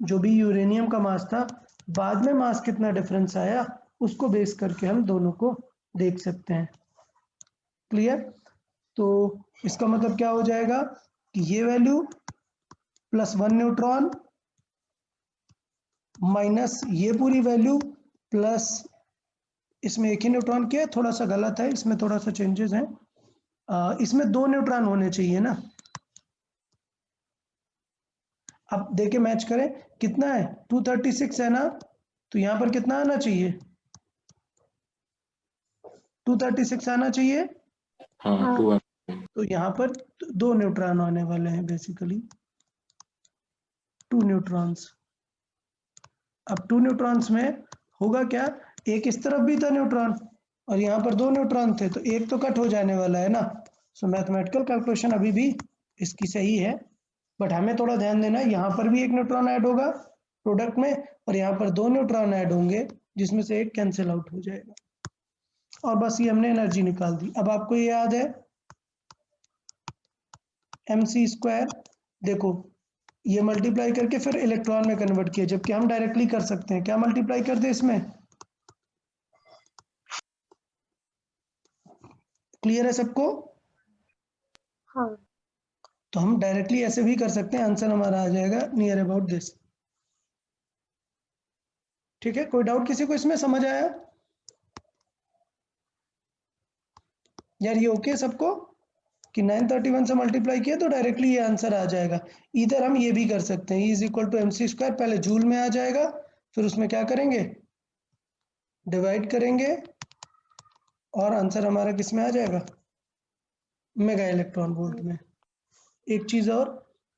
जो भी यूरेनियम का मास था, बाद में मास कितना डिफरेंस आया उसको बेस करके हम दोनों को देख सकते हैं, क्लियर। तो इसका मतलब क्या हो जाएगा कि ये वैल्यू +1 न्यूट्रॉन माइनस ये पूरी वैल्यू प्लस, इसमें एक ही न्यूट्रॉन किया, थोड़ा सा गलत है, इसमें थोड़ा सा चेंजेस हैं, इसमें 2 न्यूट्रॉन होने चाहिए ना। अब देखे मैच करें कितना है, 236 है ना, तो यहां पर कितना आना चाहिए, 236 आना चाहिए, हाँ हाँ 2 तो यहाँ पर 2 न्यूट्रॉन आने वाले हैं, बेसिकली 2 न्यूट्रॉन्स। अब 2 न्यूट्रॉन्स में होगा क्या, एक इस तरफ भी था न्यूट्रॉन और यहाँ पर 2 न्यूट्रॉन थे, तो एक तो कट हो जाने वाला है ना। सो मैथमेटिकल कैलकुलेशन अभी भी इसकी सही है, बट हमें थोड़ा ध्यान देना है, यहाँ पर भी एक न्यूट्रॉन ऐड होगा प्रोडक्ट में, और यहाँ पर 2 न्यूट्रॉन ऐड होंगे जिसमें से एक कैंसिल आउट हो जाएगा, और बस ये हमने एनर्जी निकाल दी। अब आपको ये याद है mc², देखो ये मल्टीप्लाई करके फिर इलेक्ट्रॉन में कन्वर्ट किया, जबकि हम डायरेक्टली कर सकते हैं, क्या मल्टीप्लाई कर दे इसमें, क्लियर है सबको। हाँ तो हम डायरेक्टली ऐसे भी कर सकते हैं, आंसर हमारा आ जाएगा नियर अबाउट दिस, ठीक है। कोई डाउट किसी को इसमें, समझ आया यार, ये ओके सबको कि 931 से मल्टीप्लाई किया तो डायरेक्टली ये आंसर आ जाएगा। इधर हम ये भी कर सकते हैं, E = mc², पहले जूल में आ जाएगा, फिर उसमें क्या करेंगे, डिवाइड करेंगे, और आंसर हमारा किस में आ जाएगा, मेगा इलेक्ट्रॉन वोल्ट में। एक चीज और,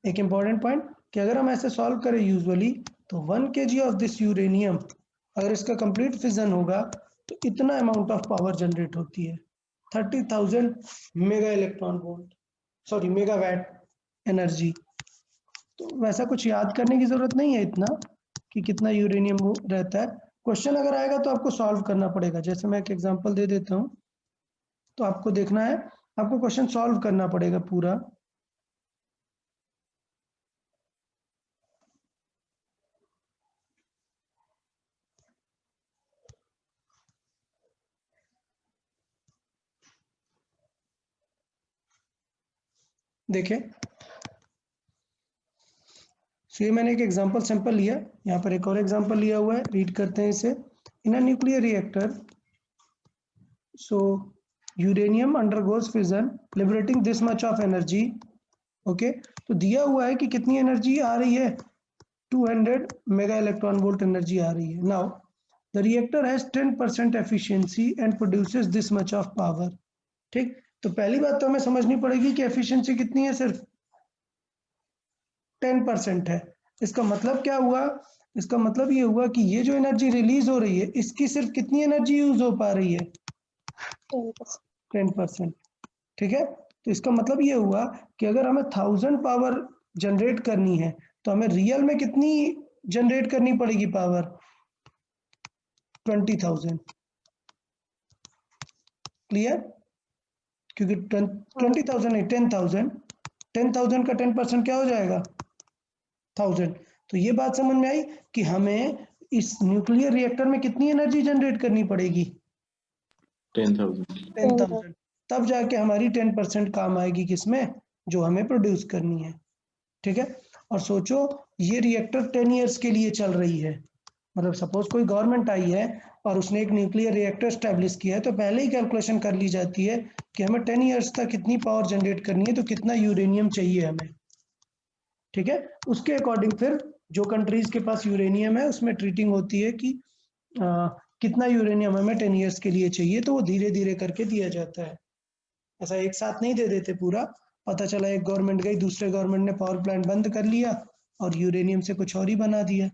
एक इंपॉर्टेंट पॉइंट, कि अगर हम ऐसे सॉल्व करें यूजुअली, तो 1 kg ऑफ दिस यूरेनियम अगर इसका कंप्लीट फिजन होगा तो इतना अमाउंट ऑफ पावर जनरेट होती है, 30,000 mega electron volt, sorry megawatt energy. तो वैसा कुछ याद करने की जरूरत नहीं है इतना कि कितना यूरेनियम रहता है। क्वेश्चन अगर आएगा तो आपको सॉल्व करना पड़ेगा, जैसे मैं एक एग्जांपल दे देता हूँ, तो आपको देखना है, आपको क्वेश्चन सॉल्व करना पड़ेगा पूरा। देखिए, ये मैंने एक एग्जांपल सैंपल लिया, यहाँ पर एक और एग्जांपल लिया हुआ है, रीड करते हैं इसे। In a nuclear reactor, so uranium undergoes fission liberating this much of energy. Okay, तो दिया हुआ है कि कितनी एनर्जी आ रही है, 200 मेगा इलेक्ट्रॉन वोल्ट एनर्जी आ रही है। Now the reactor has 10% efficiency and produces this much of power. ठीक, तो पहली बात तो हमें समझनी पड़ेगी कि एफिशिएंसी कितनी है, सिर्फ 10% है। इसका मतलब क्या हुआ, इसका मतलब ये हुआ कि ये जो एनर्जी रिलीज हो रही है, इसकी सिर्फ कितनी एनर्जी यूज हो पा रही है, 10%। ठीक है, तो इसका मतलब ये हुआ कि अगर हमें 1000 पावर जनरेट करनी है तो हमें रियल में कितनी जनरेट करनी पड़ेगी पावर, 20,000। क्लियर, क्योंकि 20,000 नहीं, 10,000, 10,000 का 10% क्या हो जाएगा, 1000। तो ये बात समझ में आई कि हमें इस न्यूक्लियर रिएक्टर में कितनी एनर्जी जनरेट करनी पड़ेगी, 10,000। तब जाके हमारी 10% काम आएगी, किसमें, जो हमें प्रोड्यूस करनी है। ठीक है, और सोचो ये रिएक्टर 10 इयर्स के लिए चल रही है, मतलब सपोज कोई गवर्नमेंट आई है और उसने एक न्यूक्लियर रिएक्टर स्टैब्लिश किया है, तो पहले ही कैलकुलेशन कर ली जाती है कि हमें 10 इयर्स तक कितनी पावर जनरेट करनी है, तो कितना यूरेनियम चाहिए हमें। ठीक है, उसके अकॉर्डिंग फिर जो कंट्रीज के पास यूरेनियम है उसमें ट्रीटिंग होती है कि कितना यूरेनियम हमें 10 इयर्स के लिए चाहिए, तो वो धीरे धीरे करके दिया जाता है। ऐसा एक साथ नहीं दे देते पूरा, पता चला एक गवर्नमेंट गई, दूसरे गवर्नमेंट ने पावर प्लांट बंद कर लिया और यूरेनियम से कुछ और ही बना दिया,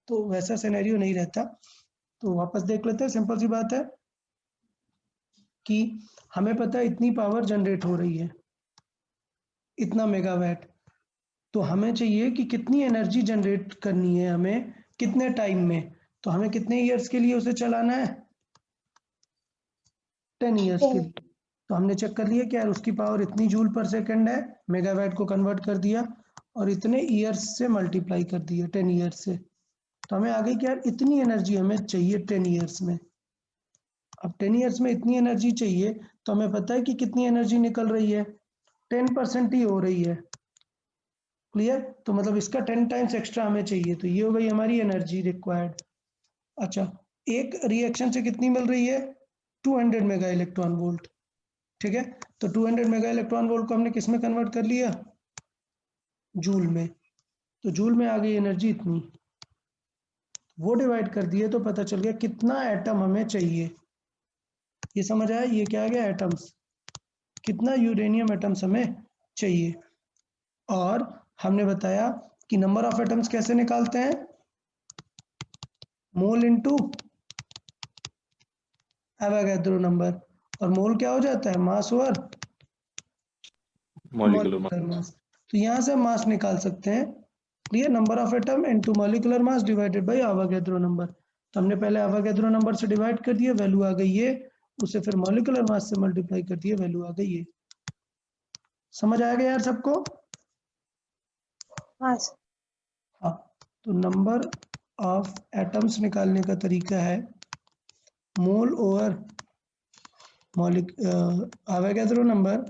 तो वैसा सिनेरियो नहीं रहता। तो वापस देख लेते हैं, सिंपल सी बात है कि हमें पता है इतनी पावर जनरेट हो रही है, इतना मेगावाट, तो हमें चाहिए कि कितनी एनर्जी जनरेट करनी है हमें, कितने टाइम में, तो हमें कितने ईयर्स के लिए उसे चलाना है, 10 ईयर्स के लिए। तो हमने चेक कर लिया कि यार उसकी पावर इतनी जूल पर सेकंड है, मेगावाट को कन्वर्ट कर दिया और इतने ईयर्स से मल्टीप्लाई कर दिया 10 ईयर्स से, तो हमें आ गई कि यार इतनी एनर्जी हमें चाहिए 10 ईयर्स में। अब 10 ईयर्स में इतनी एनर्जी चाहिए, तो हमें पता है कि कितनी एनर्जी निकल रही है, 10% ही हो रही है। क्लियर, तो मतलब इसका 10 टाइम्स एक्स्ट्रा हमें चाहिए, तो ये हो गई हमारी एनर्जी रिक्वायर्ड। अच्छा, एक रिएक्शन से कितनी मिल रही है, 200 मेगा इलेक्ट्रॉन वोल्ट। ठीक है, तो 200 मेगा इलेक्ट्रॉन वोल्ट को हमने किस में कन्वर्ट कर लिया, जूल में, तो जूल में आ गई एनर्जी इतनी, वो डिवाइड कर दिए तो पता चल गया कितना एटम हमें चाहिए। ये समझ आया, ये क्या आ गया, एटम्स, कितना यूरेनियम एटम्स हमें चाहिए। और हमने बताया कि नंबर ऑफ एटम्स कैसे निकालते हैं, मोल इनटू एवोगैड्रो नंबर, और मोल क्या हो जाता है, मास ओवर मॉलिक्यूलर मास। तो यहाँ से मास निकाल सकते हैं, clear, number of atom into molecular mass divided by Avogadro number. तो हमने पहले एवोगैड्रो नंबर से डिवाइड कर दिया, वैल्यू आ गई ये, उसे फिर मॉलिक्यूलर मास से मल्टीप्लाई कर दिया, वैल्यू आ गई ये। समझ आएगा यार सबको, हाँ हाँ। तो नंबर ऑफ एटम्स निकालने का तरीका है मोल ओवर एवोगैड्रो नंबर,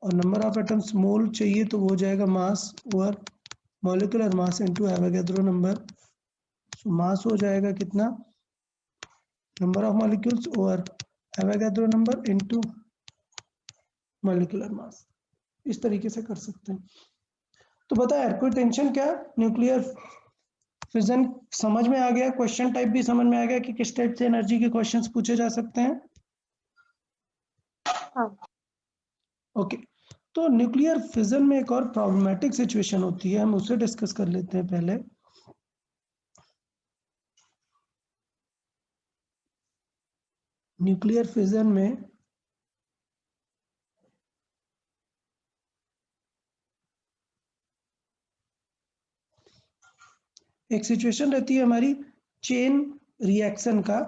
और नंबर ऑफ एटम्स मोल चाहिए तो वो हो जाएगा mass over molecular mass into Avogadro number. So mass हो जाएगा कितना, number of molecules over Avogadro number into molecular mass. इस तरीके से कर सकते हैं। तो बता यार, कोई टेंशन क्या, न्यूक्लियर फिजन समझ में आ गया, क्वेश्चन टाइप भी समझ में आ गया कि किस टाइप से एनर्जी के क्वेश्चंस पूछे जा सकते हैं। हाँ। ओके, तो न्यूक्लियर फिजन में एक और प्रॉब्लमेटिक सिचुएशन होती है, हम उसे डिस्कस कर लेते हैं पहले। न्यूक्लियर फिजन में एक सिचुएशन रहती है हमारी चेन रिएक्शन का,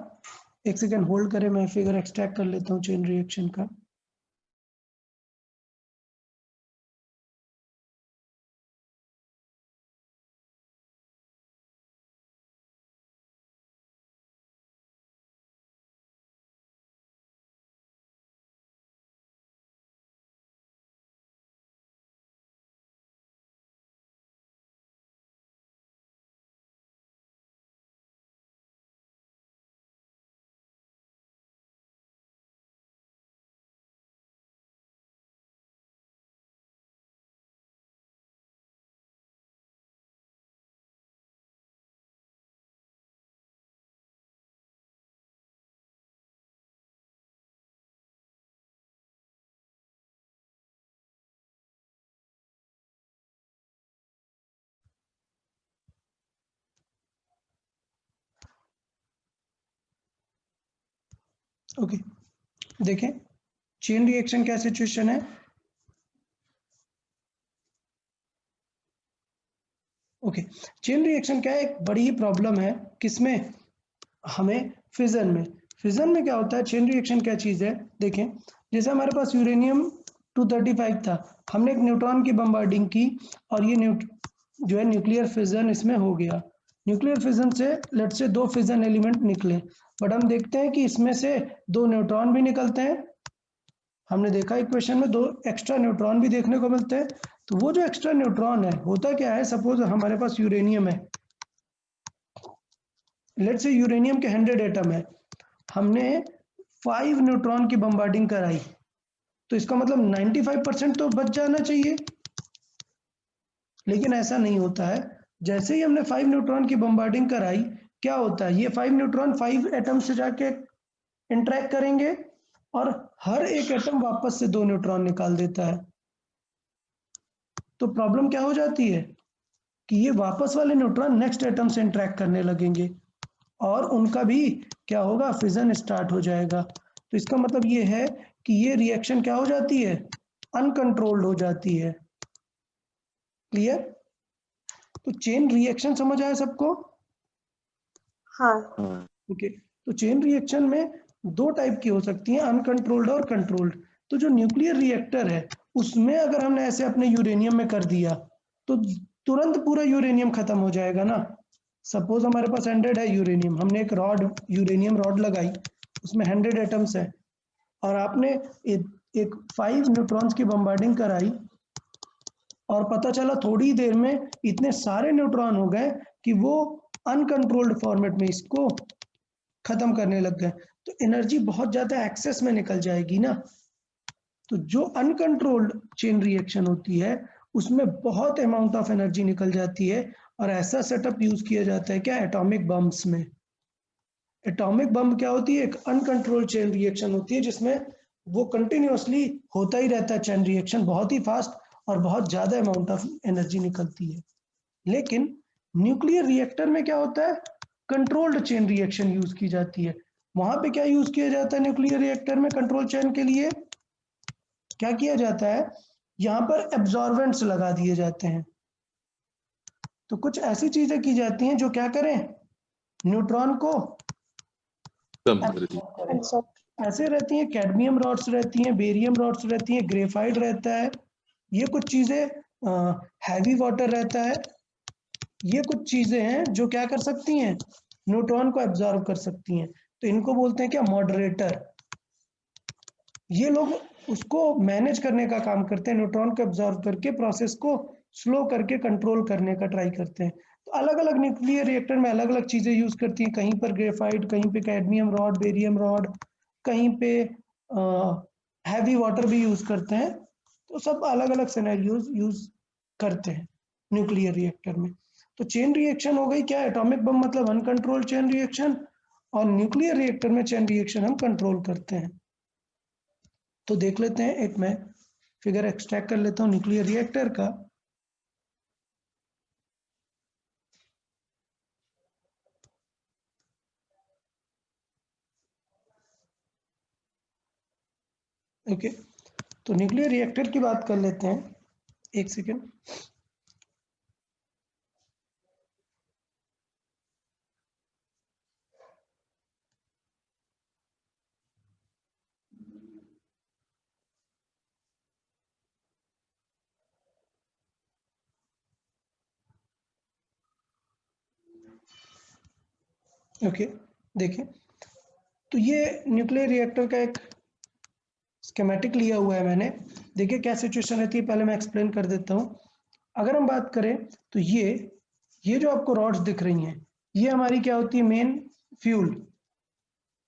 एक सेकेंड होल्ड करें, मैं फिगर एक्सट्रैक्ट कर लेता हूँ चेन रिएक्शन का। ओके, देखें चेन रिएक्शन क्या सिचुएशन है। ओके, चेन रिएक्शन क्या है, एक बड़ी ही प्रॉब्लम है किसमें, हमें फिजन में। फिजन में क्या होता है, चेन रिएक्शन क्या चीज़ है, देखें जैसे हमारे पास यूरेनियम 235 था, हमने एक न्यूट्रॉन की बम्बार्डिंग की और ये जो है न्यूक्लियर फिजन इसमें हो गया। न्यूक्लियर फिजन से लेट से 2 फिजन एलिमेंट निकले, बट हम देखते हैं कि इसमें से 2 न्यूट्रॉन भी निकलते हैं। हमने देखा इक्वेशन में 2 एक्स्ट्रा न्यूट्रॉन भी देखने को मिलते हैं। तो वो जो एक्स्ट्रा न्यूट्रॉन है, होता क्या है, सपोज हमारे पास यूरेनियम है, लेट्स से यूरेनियम के 100 एटम है, हमने 5 न्यूट्रॉन की बम्बार्डिंग कराई, तो इसका मतलब 95% तो बच जाना चाहिए, लेकिन ऐसा नहीं होता है। जैसे ही हमने 5 न्यूट्रॉन की बम्बार्डिंग कराई, क्या होता है, ये 5 न्यूट्रॉन 5 एटम से जाके इंटरेक्ट करेंगे और हर एक एटम वापस से 2 न्यूट्रॉन निकाल देता है। तो प्रॉब्लम क्या हो जाती है कि ये वापस वाले न्यूट्रॉन नेक्स्ट एटम से इंटरेक्ट करने लगेंगे और उनका भी क्या होगा, फिजन स्टार्ट हो जाएगा। तो इसका मतलब ये है कि ये रिएक्शन क्या हो जाती है, अनकंट्रोल्ड हो जाती है। क्लियर? तो चेन रिएक्शन समझ आया सबको? हाँ। ओके, तो चेन रिएक्शन में 2 टाइप की हो सकती हैं, अनकंट्रोल्ड और कंट्रोल्ड। तो जो न्यूक्लियर रिएक्टर है, उसमें अगर हमने ऐसे अपने यूरेनियम में कर दिया तो तुरंत पूरा यूरेनियम खत्म हो जाएगा ना। सपोज हमारे पास 100 है यूरेनियम, हमने एक रॉड यूरेनियम रॉड लगाई, उसमें 100 एटम्स है और आपने एक 5 न्यूट्रॉन्स की बम्बार्डिंग कराई और पता चला थोड़ी देर में इतने सारे न्यूट्रॉन हो गए कि वो अनकंट्रोल्ड फॉर्मेट में इसको खत्म करने लग गए, तो एनर्जी बहुत ज्यादा एक्सेस में निकल जाएगी ना। तो जो अनकंट्रोल्ड चेन रिएक्शन होती है, उसमें बहुत अमाउंट ऑफ एनर्जी निकल जाती है और ऐसा सेटअप यूज किया जाता है क्या, एटॉमिक बम्स में। एटॉमिक बम क्या होती है, एक अनकंट्रोल्ड चेन रिएक्शन होती है जिसमें वो कंटिन्यूअसली होता ही रहता है चेन रिएक्शन, बहुत ही फास्ट और बहुत ज्यादा अमाउंट ऑफ एनर्जी निकलती है। लेकिन न्यूक्लियर रिएक्टर में क्या होता है, कंट्रोल्ड चेन रिएक्शन यूज की जाती है। वहां पे क्या यूज किया जाता है न्यूक्लियर रिएक्टर में कंट्रोल चेन के लिए, क्या किया जाता है, यहाँ पर एब्जॉर्बेंट्स लगा दिए जाते हैं। तो कुछ ऐसी चीजें की जाती हैं जो क्या करें, न्यूट्रॉन को कम कर दी। ऐसे रहती हैं, कैडमियम रॉड्स रहती हैं, बेरियम रॉड्स रहती हैं, ग्रेफाइट रहता है, ये कुछ चीजें हैवी वाटर रहता है, ये कुछ चीजें हैं जो क्या कर सकती हैं, न्यूट्रॉन को एब्जॉर्ब कर सकती हैं। तो इनको बोलते हैं क्या, मॉडरेटर। ये लोग उसको मैनेज करने का काम करते हैं, न्यूट्रॉन को एब्जॉर्ब करके प्रोसेस को स्लो करके कंट्रोल करने का ट्राई करते हैं। तो अलग अलग न्यूक्लियर रिएक्टर में अलग अलग चीजें यूज करती हैं, कहीं पर ग्रेफाइट, कहीं पे कैडमियम रॉड, बेरियम रॉड, कहीं पे हैवी वाटर भी यूज करते हैं। तो सब अलग अलग सिनेरियोज यूज करते हैं न्यूक्लियर रिएक्टर में। तो चेन रिएक्शन हो गई क्या, एटॉमिक बम मतलब अनकंट्रोल्ड चेन रिएक्शन, और न्यूक्लियर रिएक्टर में चेन रिएक्शन हम कंट्रोल करते हैं। तो देख लेते हैं, एक मैं फिगर एक्सट्रैक्ट कर लेता हूँ न्यूक्लियर रिएक्टर का। ओके, तो न्यूक्लियर रिएक्टर की बात कर लेते हैं, एक सेकेंड। ओके, देखिए तो ये न्यूक्लियर रिएक्टर का एक स्कीमेटिक लिया हुआ है मैंने। देखिए क्या सिचुएशन रहती है, पहले मैं एक्सप्लेन कर देता हूँ। अगर हम बात करें तो ये जो आपको रॉड्स दिख रही हैं, ये हमारी क्या होती है, मेन फ्यूल।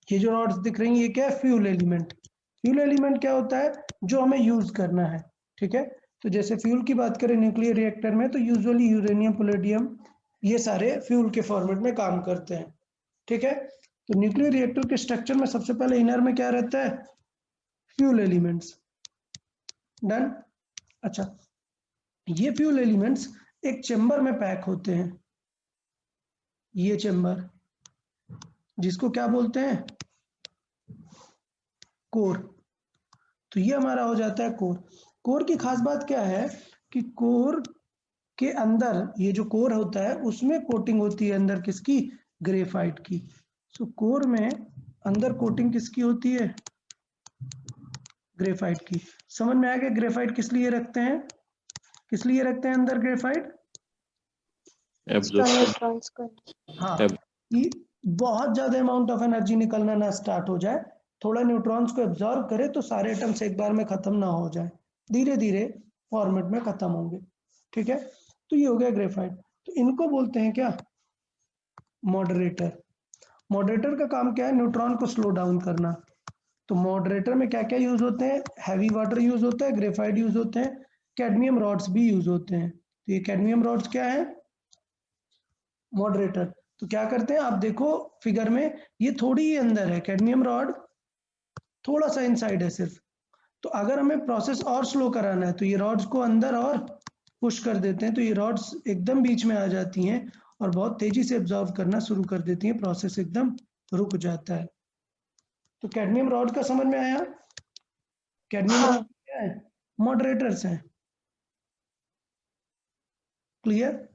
ये जो रॉड्स दिख रही हैं, ये क्या है, फ्यूल एलिमेंट। फ्यूल एलिमेंट क्या होता है, जो हमें यूज करना है, ठीक है। तो जैसे फ्यूल की बात करें न्यूक्लियर रिएक्टर में, तो यूजुअली यूरेनियम, पोलेडियम, ये सारे फ्यूल के फॉर्मेट में काम करते हैं, ठीक है। तो न्यूक्लियर रिएक्टर के स्ट्रक्चर में सबसे पहले इनर में क्या रहता है, फ्यूल एलिमेंट्स। डन। अच्छा, ये फ्यूल एलिमेंट्स एक चेम्बर में पैक होते हैं, ये चेम्बर जिसको क्या बोलते हैं, कोर। तो ये हमारा हो जाता है कोर। कोर की खास बात क्या है कि कोर के अंदर ये जो कोर होता है उसमें कोटिंग होती है अंदर किसकी, ग्रेफाइट की। सो कोर में अंदर कोटिंग किसकी होती है, ग्रेफाइट की। समझ में आ गया ग्रेफाइट किस लिए रखते हैं, किस लिए रखते हैं अंदर ग्रेफाइट, एब्जॉर्प्शन। हाँ, कि बहुत ज्यादा अमाउंट ऑफ एनर्जी निकलना ना स्टार्ट हो जाए, थोड़ा न्यूट्रॉन्स को एब्जॉर्ब करे तो सारे एटम्स एक बार में खत्म ना हो जाए, धीरे धीरे फॉर्मेट में खत्म होंगे, ठीक है। तो ये हो गया ग्रेफाइट। तो इनको बोलते हैं क्या, मॉडरेटर। मॉडरेटर का काम क्या है, न्यूट्रॉन को स्लो डाउन करना। तो मॉडरेटर में क्या क्या यूज होते हैं, हैवी वाटर यूज होता है, ग्रेफाइट यूज होते हैं, कैडमियम रॉड्स भी यूज होते हैं। तो ये कैडमियम रॉड्स क्या है, मॉडरेटर। तो क्या करते हैं आप देखो फिगर में, ये थोड़ी ही अंदर है कैडमियम रॉड, थोड़ा सा इनसाइड है सिर्फ। तो अगर हमें प्रोसेस और स्लो कराना है तो ये रॉड्स को अंदर और पुश कर देते हैं, तो ये रॉड्स एकदम बीच में आ जाती हैं और बहुत तेजी से एब्जॉर्व करना शुरू कर देती हैं, प्रोसेस एकदम रुक जाता है। तो कैडमियम रॉड का समझ में आया, कैडमियम रॉड क्या है, मॉडरेटर्स हैं, clear.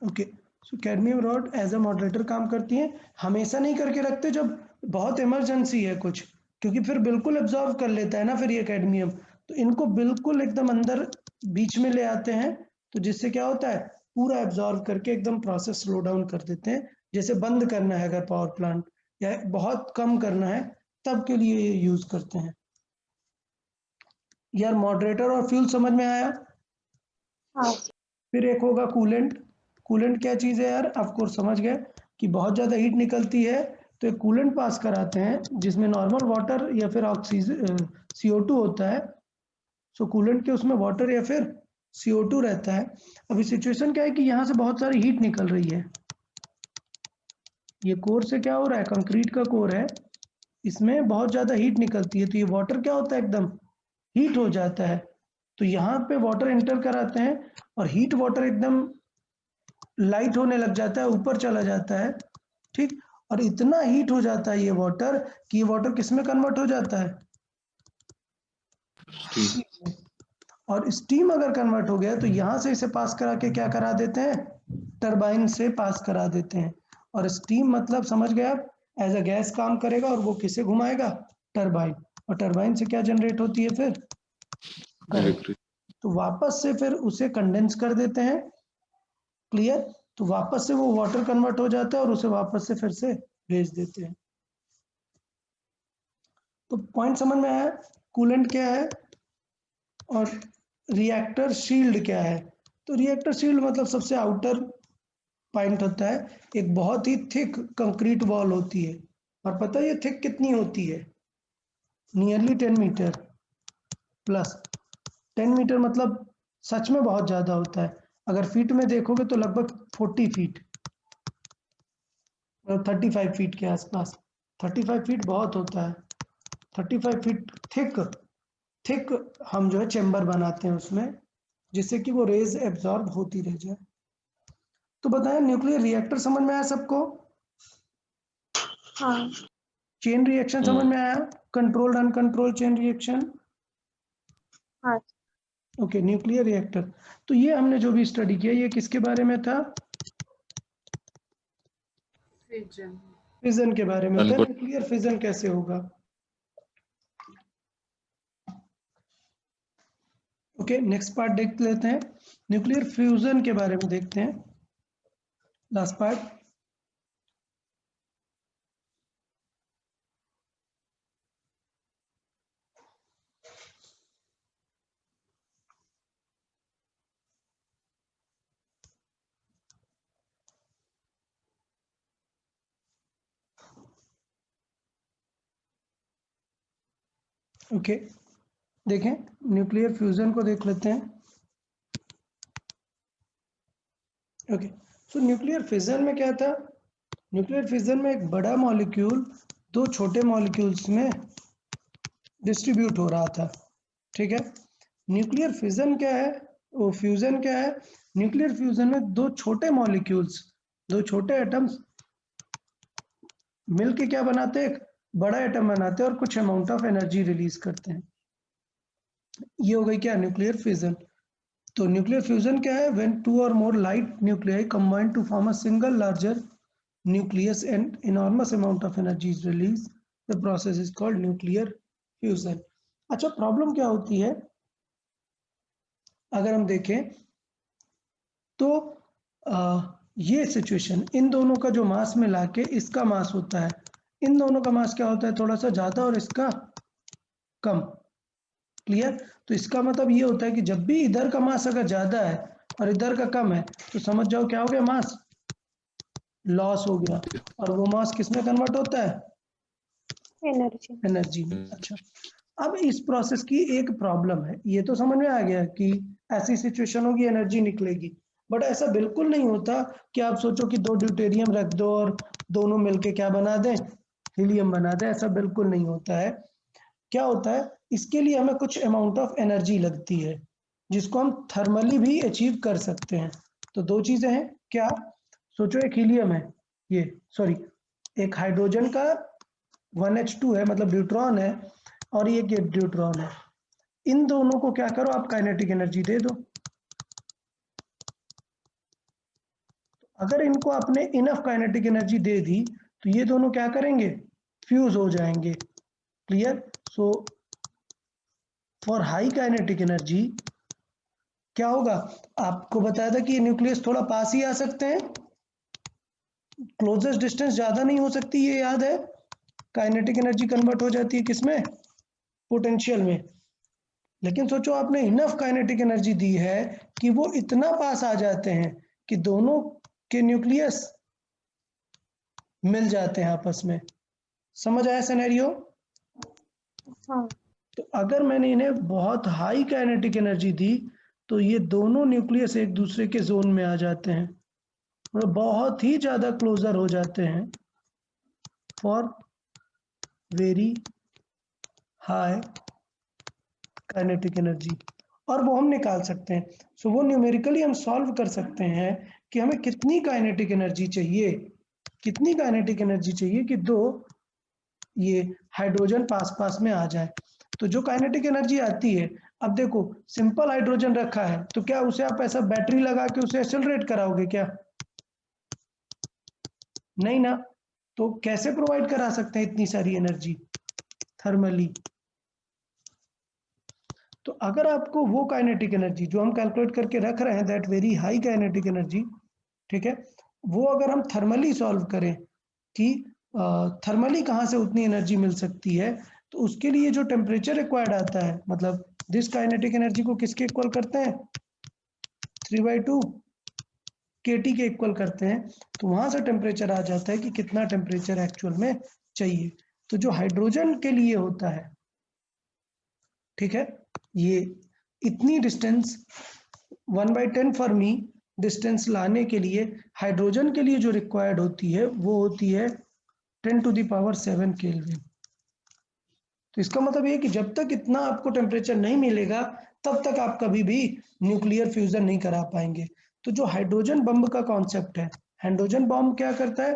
Okay, so cadmium rod as a moderator काम करती हैं। हमेशा नहीं करके रखते, जब बहुत इमरजेंसी है कुछ, क्योंकि फिर बिल्कुल एब्जॉर्व कर लेता है ना फिर ये कैडमियम। तो इनको बिल्कुल एकदम अंदर बीच में ले आते हैं, तो जिससे क्या होता है, पूरा एब्जॉर्व करके एकदम प्रोसेस स्लो डाउन कर देते हैं। जैसे बंद करना है अगर पावर प्लांट, या बहुत कम करना है, तब के लिए ये यूज करते हैं। यार मॉडरेटर और फ्यूल समझ में आया। हाँ फिर एक होगा कूलेंट। कूलेंट क्या चीज़ है यार, ऑफकोर्स समझ गए कि बहुत ज़्यादा हीट निकलती है तो एक कूलेंट पास कराते हैं जिसमें नॉर्मल वाटर या फिर ऑक्सीजन CO2 होता है। सो कूलेंट के उसमें वाटर या फिर CO2 रहता है। अभी सिचुएशन क्या है कि यहाँ से बहुत सारी हीट निकल रही है, ये कोर से क्या हो रहा है, कंक्रीट का कोर है, इसमें बहुत ज़्यादा हीट निकलती है, तो ये वाटर क्या होता है, एकदम हीट हो जाता है। तो यहाँ पे वाटर एंटर कराते हैं और हीट वाटर एकदम लाइट होने लग जाता है, ऊपर चला जाता है, ठीक। और इतना हीट हो जाता है ये वाटर कि ये वाटर किस में कन्वर्ट हो जाता है, स्टीम। और स्टीम अगर कन्वर्ट हो गया तो यहाँ से इसे पास करा के क्या करा देते हैं, टरबाइन से पास करा देते हैं। और स्टीम मतलब समझ गए आप, एज अ गैस काम करेगा और वो किसे घुमाएगा, टरबाइन। और टरबाइन से क्या जनरेट होती है फिर, करंट। इलेक्ट्रिक। तो वापस से फिर उसे कंडेंस कर देते हैं, क्लियर। तो वापस से वो वाटर कन्वर्ट हो जाता है और उसे वापस से फिर से भेज देते हैं। तो पॉइंट समझ में आया, कूलेंट क्या है और रिएक्टर शील्ड क्या है। तो रिएक्टर शील्ड मतलब सबसे आउटर पॉइंट होता है, एक बहुत ही थिक कंक्रीट वॉल होती है। और पता है ये थिक कितनी होती है, नियरली 10 मीटर प्लस। 10 मीटर मतलब सच में बहुत ज़्यादा होता है, अगर फीट में देखोगे तो लगभग 40 फीट, मतलब 35 फीट के आसपास। 35 फीट बहुत होता है, 35 फीट थिक, थिक हम जो है चेम्बर बनाते हैं उसमें, जिससे कि वो रेज एब्जॉर्ब होती रह जाए। तो बताएं न्यूक्लियर रिएक्टर समझ में आया सबको, हाँ चेन रिएक्शन समझ में आया, कंट्रोल्ड अनकंट्रोल्ड चेन रिएक्शन। हाँ ओके, न्यूक्लियर रिएक्टर। तो ये हमने जो भी स्टडी किया ये किसके बारे में था, फिजन। फिजन के बारे में होता है, Unco- न्यूक्लियर फिजन कैसे होगा। ओके, नेक्स्ट पार्ट देख लेते हैं, न्यूक्लियर फ्यूजन के बारे में देखते हैं, लास्ट पार्ट। ओके, देखें न्यूक्लियर फ्यूजन को देख लेते हैं। ओके, सो न्यूक्लियर फिजन में क्या था, न्यूक्लियर फिजन में एक बड़ा मॉलिक्यूल दो छोटे मॉलिक्यूल्स में डिस्ट्रीब्यूट हो रहा था, ठीक है। न्यूक्लियर फिजन क्या है, वो फ्यूजन क्या है, न्यूक्लियर फ्यूजन में दो छोटे मॉलिक्यूल्स, दो छोटे एटम्स मिलके क्या बनाते हैं, एक बड़ा एटम बनाते हैं और कुछ अमाउंट ऑफ एनर्जी रिलीज करते हैं। ये हो गई क्या, न्यूक्लियर फिजन। तो न्यूक्लियर फ्यूजन क्या है, व्हेन टू और more light nuclei combine to form a single larger nucleus and enormous amount of energy is release, the process is called nuclear fusion. अच्छा, प्रॉब्लम क्या होती है, अगर हम देखें तो ये सिचुएशन, इन दोनों का जो मास मिला के इसका मास होता है, इन दोनों का मास क्या होता है, थोड़ा सा ज्यादा और इसका कम, क्लियर। तो इसका मतलब ये होता है कि जब भी इधर का मास अगर ज्यादा है और इधर का कम है तो समझ जाओ क्या हो गया, मास लॉस हो गया, और वो मास किस में कन्वर्ट होता है, एनर्जी। एनर्जी में। अच्छा, अब इस प्रोसेस की एक प्रॉब्लम है, ये तो समझ में आ गया कि ऐसी सिचुएशन होगी एनर्जी निकलेगी, बट ऐसा बिल्कुल नहीं होता कि आप सोचो कि दो ड्यूटेरियम रख दो और दोनों मिलके क्या बना दें, हीलियम बना दें, ऐसा बिल्कुल नहीं होता है। क्या होता है, इसके लिए हमें कुछ अमाउंट ऑफ एनर्जी लगती है जिसको हम थर्मली भी अचीव कर सकते हैं। तो दो चीजें हैं, क्या, सोचो एक हीलियम है, ये सॉरी एक हाइड्रोजन का 1H2 है, मतलब न्यूट्रॉन है, और ये ड्यूट्रॉन है, इन दोनों को क्या करो आप काइनेटिक एनर्जी दे दो। अगर इनको आपने इनफ काइनेटिक एनर्जी दे दी तो ये दोनों क्या करेंगे, फ्यूज हो जाएंगे, clear. So for high kinetic energy क्या होगा, आपको बताया था कि न्यूक्लियस थोड़ा पास ही आ सकते हैं, क्लोजेस्ट डिस्टेंस ज्यादा नहीं हो सकती, ये याद है। काइनेटिक एनर्जी कन्वर्ट हो जाती है किसमें, पोटेंशियल में। लेकिन सोचो आपने इनफ काइनेटिक एनर्जी दी है कि वो इतना पास आ जाते हैं कि दोनों के न्यूक्लियस मिल जाते हैं आपस में। समझ आया सिनेरियो। हाँ, तो अगर मैंने इन्हें बहुत हाई काइनेटिक एनर्जी दी तो ये दोनों न्यूक्लियस एक दूसरे के जोन में आ जाते हैं और बहुत ही ज्यादा क्लोजर हो जाते हैं for very high kinetic energy, और वो हम निकाल सकते हैं। सो वो न्यूमेरिकली हम सॉल्व कर सकते हैं कि हमें कितनी काइनेटिक एनर्जी चाहिए, कितनी काइनेटिक एनर्जी चाहिए कि दो ये हाइड्रोजन पास पास में आ जाए। तो जो काइनेटिक एनर्जी आती है, अब देखो सिंपल हाइड्रोजन रखा है तो क्या उसे आप ऐसा बैटरी लगा के उसे एक्सेलरेट कराओगे क्या, नहीं ना। तो कैसे प्रोवाइड करा सकते हैं इतनी सारी एनर्जी, थर्मली। तो अगर आपको वो काइनेटिक एनर्जी जो हम कैलकुलेट करके रख रहे हैं, that very high kinetic energy, ठीक है, वो अगर हम थर्मली सॉल्व करें कि थर्मली कहाँ से उतनी एनर्जी मिल सकती है, तो उसके लिए जो टेम्परेचर रिक्वायर्ड आता है, मतलब दिस काइनेटिक एनर्जी को किसके इक्वल करते हैं, 3/2 kT के इक्वल करते हैं। तो वहां से टेम्परेचर आ जाता है कि कितना टेम्परेचर एक्चुअल में चाहिए। तो जो हाइड्रोजन के लिए होता है, ठीक है, ये इतनी डिस्टेंस 1/10 फर्मी डिस्टेंस लाने के लिए हाइड्रोजन के लिए जो रिक्वायर्ड होती है वो होती है 10⁻7 केल्विन। तो इसका मतलब ये कि जब तक इतना आपको टेम्परेचर नहीं मिलेगा तब तक आप कभी भी न्यूक्लियर फ्यूजन नहीं करा पाएंगे। तो जो हाइड्रोजन बम का कॉन्सेप्ट है, हाइड्रोजन बम क्या करता है,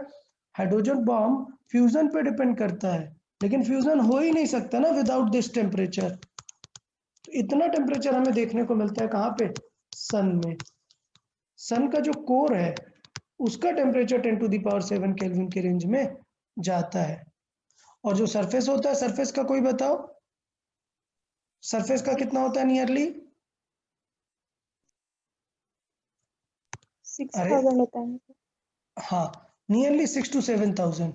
हाइड्रोजन बम फ्यूजन पे डिपेंड करता है, लेकिन फ्यूजन हो ही नहीं सकता ना विदाउट दिस टेम्परेचर। तो इतना टेम्परेचर हमें देखने को मिलता है कहाँ पे, सन में। सन का जो कोर है उसका टेम्परेचर 10⁻7 केल्विन के रेंज में जाता है। और जो सरफेस होता है, सरफेस का कोई बताओ, सरफेस का कितना होता है नियरली? 6000 होता है। हाँ, नियरली 6 to 7000,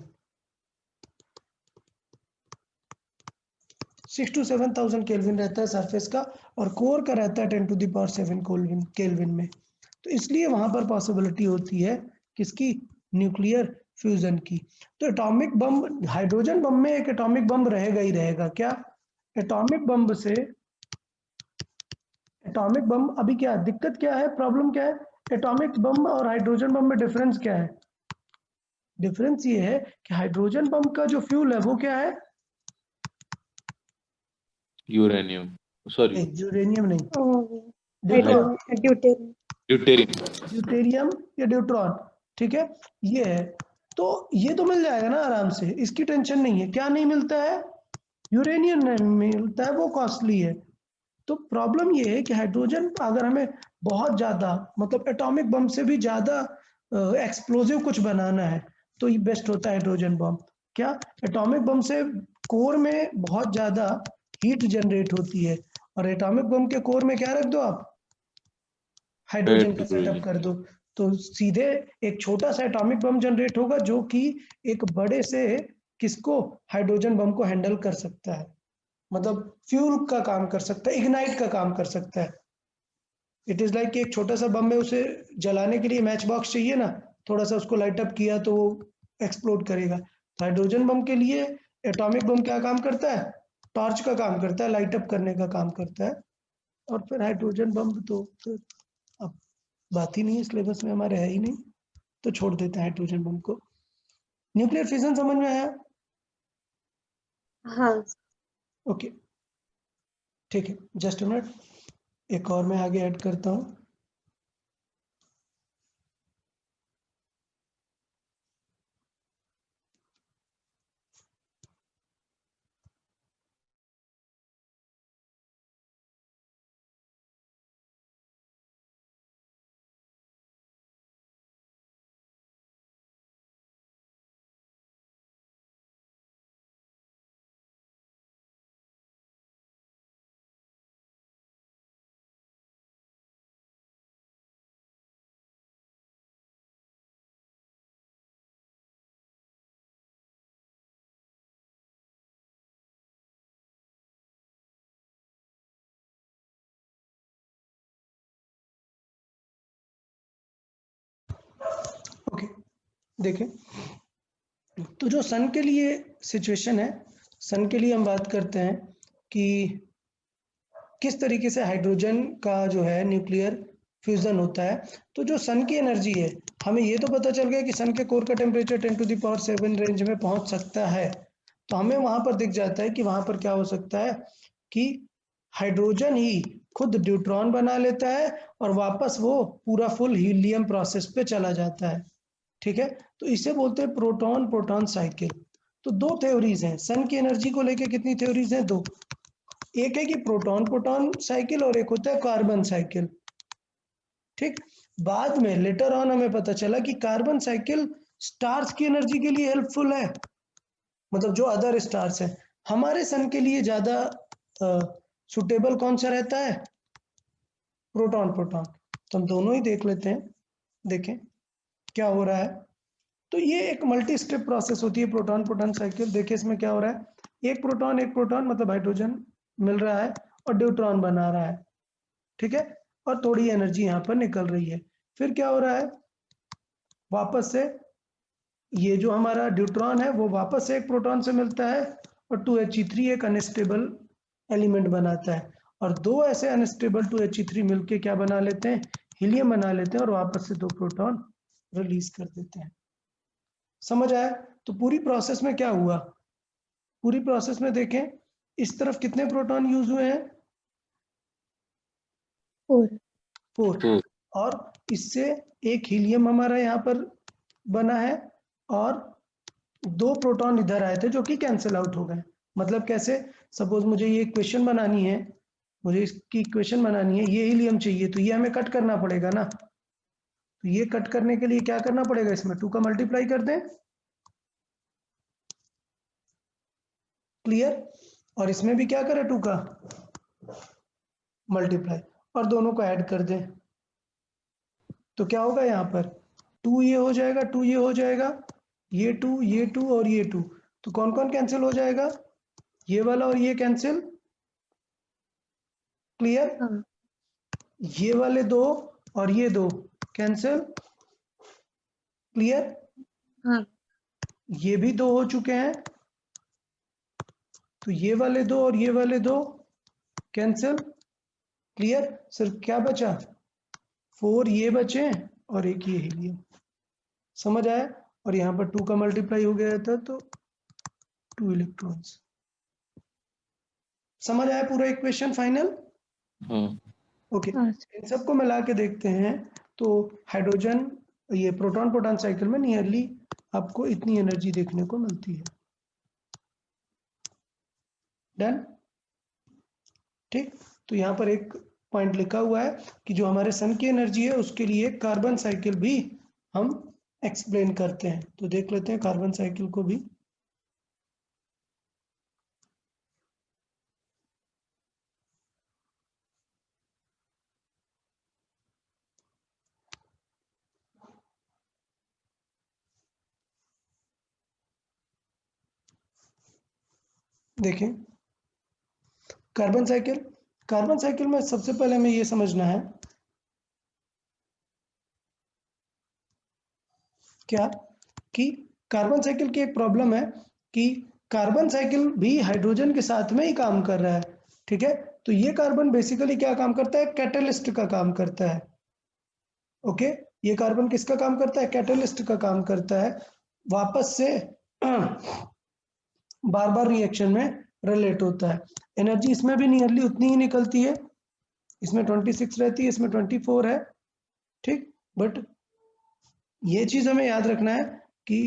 6 to 7000 केल्विन रहता है सरफेस का, और कोर का रहता है 10 to the power 7 केल्विन में। तो इसलिए वहां पर पॉसिबिलिटी होती है किसकी? न्यूक्लियर फ्यूजन की। तो एटॉमिक बम, हाइड्रोजन बम में एक एटॉमिक बम रहेगा ही रहेगा। क्या एटॉमिक बम से, एटॉमिक बम अभी क्या दिक्कत क्या है, प्रॉब्लम क्या है? एटॉमिक बम और हाइड्रोजन बम में डिफरेंस क्या है? डिफरेंस ये है कि हाइड्रोजन बम का जो फ्यूल है वो क्या है? यूरेनियम, सॉरी यूरेनियम नहीं, हाइड्रोजन, ड्यूटेरियम। ड्यूटेरियम। ड्यूटेरियम या ड्यूट्रॉन, ठीक है, ये है। तो ये तो मिल जाएगा ना आराम से, इसकी टेंशन नहीं है। क्या नहीं मिलता है? यूरेनियम नहीं मिलता है, वो कॉस्टली है। तो प्रॉब्लम ये है कि हाइड्रोजन अगर हमें बहुत ज्यादा, मतलब एटॉमिक बम से भी ज्यादा एक्सप्लोजिव कुछ बनाना है तो ये बेस्ट होता है हाइड्रोजन बम। क्या एटॉमिक बम से कोर में बहुत ज्यादा हीट जनरेट होती है, और एटॉमिक बम के कोर में क्या रख दो आप? हाइड्रोजन का सेटअप कर दो, तो सीधे एक छोटा सा एटॉमिक बम जनरेट होगा जो कि एक बड़े से किसको, हाइड्रोजन बम को हैंडल कर सकता है, मतलब फ्यूल का काम कर सकता है, इग्नाइट का काम कर सकता है। इट इज लाइक एक छोटा सा बम में उसे जलाने के लिए मैच बॉक्स चाहिए ना, थोड़ा सा उसको लाइट अप किया तो वो एक्सप्लोड करेगा। तो हाइड्रोजन बम के लिए एटॉमिक बम क्या काम करता है? टॉर्च का काम करता है, लाइट अप करने का काम करता है। और फिर हाइड्रोजन बम तो फिर अब बात ही नहीं है, सिलेबस में हमारे है ही नहीं, तो छोड़ देते हैं हाइड्रोजन बम को। न्यूक्लियर फिजन समझ में आया? हाँ। ओके, ठीक है, जस्ट अ मिनट, एक और मैं आगे ऐड करता हूँ। ओके, देखें, तो जो सन के लिए सिचुएशन है, सन के लिए हम बात करते हैं कि किस तरीके से हाइड्रोजन का जो है न्यूक्लियर फ्यूजन होता है। तो जो सन की एनर्जी है, हमें ये तो पता चल गया कि सन के कोर का temperature 10 to the power 7 range में पहुंच सकता है। तो हमें वहां पर दिख जाता है कि वहां पर क्या हो सकता है कि हाइड्रोजन ही खुद ड्यूट्रॉन बना लेता है और वापस वो पूरा फुल हीलियम प्रोसेस पे चला जाता है। ठीक है, तो इसे बोलते हैं प्रोटॉन प्रोटॉन साइकिल। तो दो थ्योरीज हैं सन की एनर्जी को लेके, कितनी थ्योरीज हैं? दो। एक है कि प्रोटॉन प्रोटॉन साइकिल और एक होता है कार्बन साइकिल। ठीक, बाद में लेटर ऑन हमें पता चला कि कार्बन साइकिल स्टार्स की एनर्जी के लिए हेल्पफुल है, मतलब जो अदर स्टार्स हैं। हमारे सन के लिए ज्यादा सुटेबल कौन सा रहता है? Proton proton. तो हम दोनों ही देख लेते हैं, देखें क्या हो रहा है। तो ये एक मल्टी स्टेप प्रोसेस होती है प्रोटॉन प्रोटॉन साइकिल। देखिए इसमें क्या हो रहा है, एक प्रोटॉन मतलब हाइड्रोजन मिल रहा है और ड्यूट्रॉन बना रहा है, ठीक है, और थोड़ी एनर्जी यहाँ पर निकल रही है। फिर क्या हो रहा है, वापस से ये जो हमारा ड्यूट्रॉन है वो वापस से एक प्रोटॉन से मिलता है और 2He3 एक अनस्टेबल एलिमेंट बनाता है, और दो ऐसे अनस्टेबल 2He3 मिलके क्या बना लेते हैं, हीलियम बना लेते हैं, और वापस से दो प्रोटॉन रिलीज कर देते हैं। समझ आया? तो पूरी प्रोसेस में क्या हुआ, पूरी प्रोसेस में देखें इस तरफ कितने प्रोटॉन यूज हुए हैं? 4। और इससे एक हीलियम हमारा यहाँ पर बना है, और दो प्रोटॉन इधर आए थे जो कि कैंसिल आउट हो गए। मतलब कैसे, सपोज मुझे ये इक्वेशन बनानी है, मुझे इसकी इक्वेशन बनानी है, ये हीलियम चाहिए, तो ये हमें कट करना पड़ेगा ना। तो ये कट करने के लिए क्या करना पड़ेगा, इसमें 2 का मल्टीप्लाई कर दें, क्लियर? और इसमें भी क्या करें 2 का मल्टीप्लाई और दोनों को ऐड कर दें, तो क्या होगा यहाँ पर 2 ये हो जाएगा, 2 ये हो जाएगा, ये 2 और ये 2, तो कौन कौन कैंसिल हो जाएगा? ये वाला और ये कैंसिल। क्लियर? हाँ ये वाले 2 और ये 2 कैंसिल। क्लियर? हाँ ये भी 2 हो चुके हैं, तो ये वाले 2 और ये वाले 2 कैंसिल। क्लियर? सिर्फ क्या बचा? 4 ये बचे और एक ये हीलियम। समझ आया? और यहाँ पर 2 का मल्टीप्लाई हो गया था तो 2 इलेक्ट्रॉन्स। समझ आया पूरा इक्वेशन फाइनल? हाँ ओके, हाँ इन सबको मिला के देखते हैं तो हाइड्रोजन ये प्रोटॉन प्रोटॉन साइकिल में नियरली आपको इतनी एनर्जी देखने को मिलती है। डन? ठीक, तो यहाँ पर एक पॉइंट लिखा हुआ है कि जो हमारे सन की एनर्जी है उसके लिए कार्बन साइकिल भी हम एक्सप्लेन करते हैं, तो देख लेते हैं कार्बन साइकिल को भी। देखें कार्बन साइकिल में सबसे पहले हमें ये समझना है क्या कि कार्बन साइकिल की एक प्रॉब्लम है कि कार्बन साइकिल भी हाइड्रोजन के साथ में ही काम कर रहा है। ठीक है, तो ये कार्बन बेसिकली क्या काम करता है? कैटलिस्ट का काम करता है। ओके, ये कार्बन किसका काम करता है? कैटलिस्ट का काम करता है, वापस से बार बार रिएक्शन में रिलेट होता है। एनर्जी इसमें भी नियरली उतनी ही निकलती है, इसमें 26 रहती है, इसमें 24 है। ठीक, बट ये चीज हमें याद रखना है कि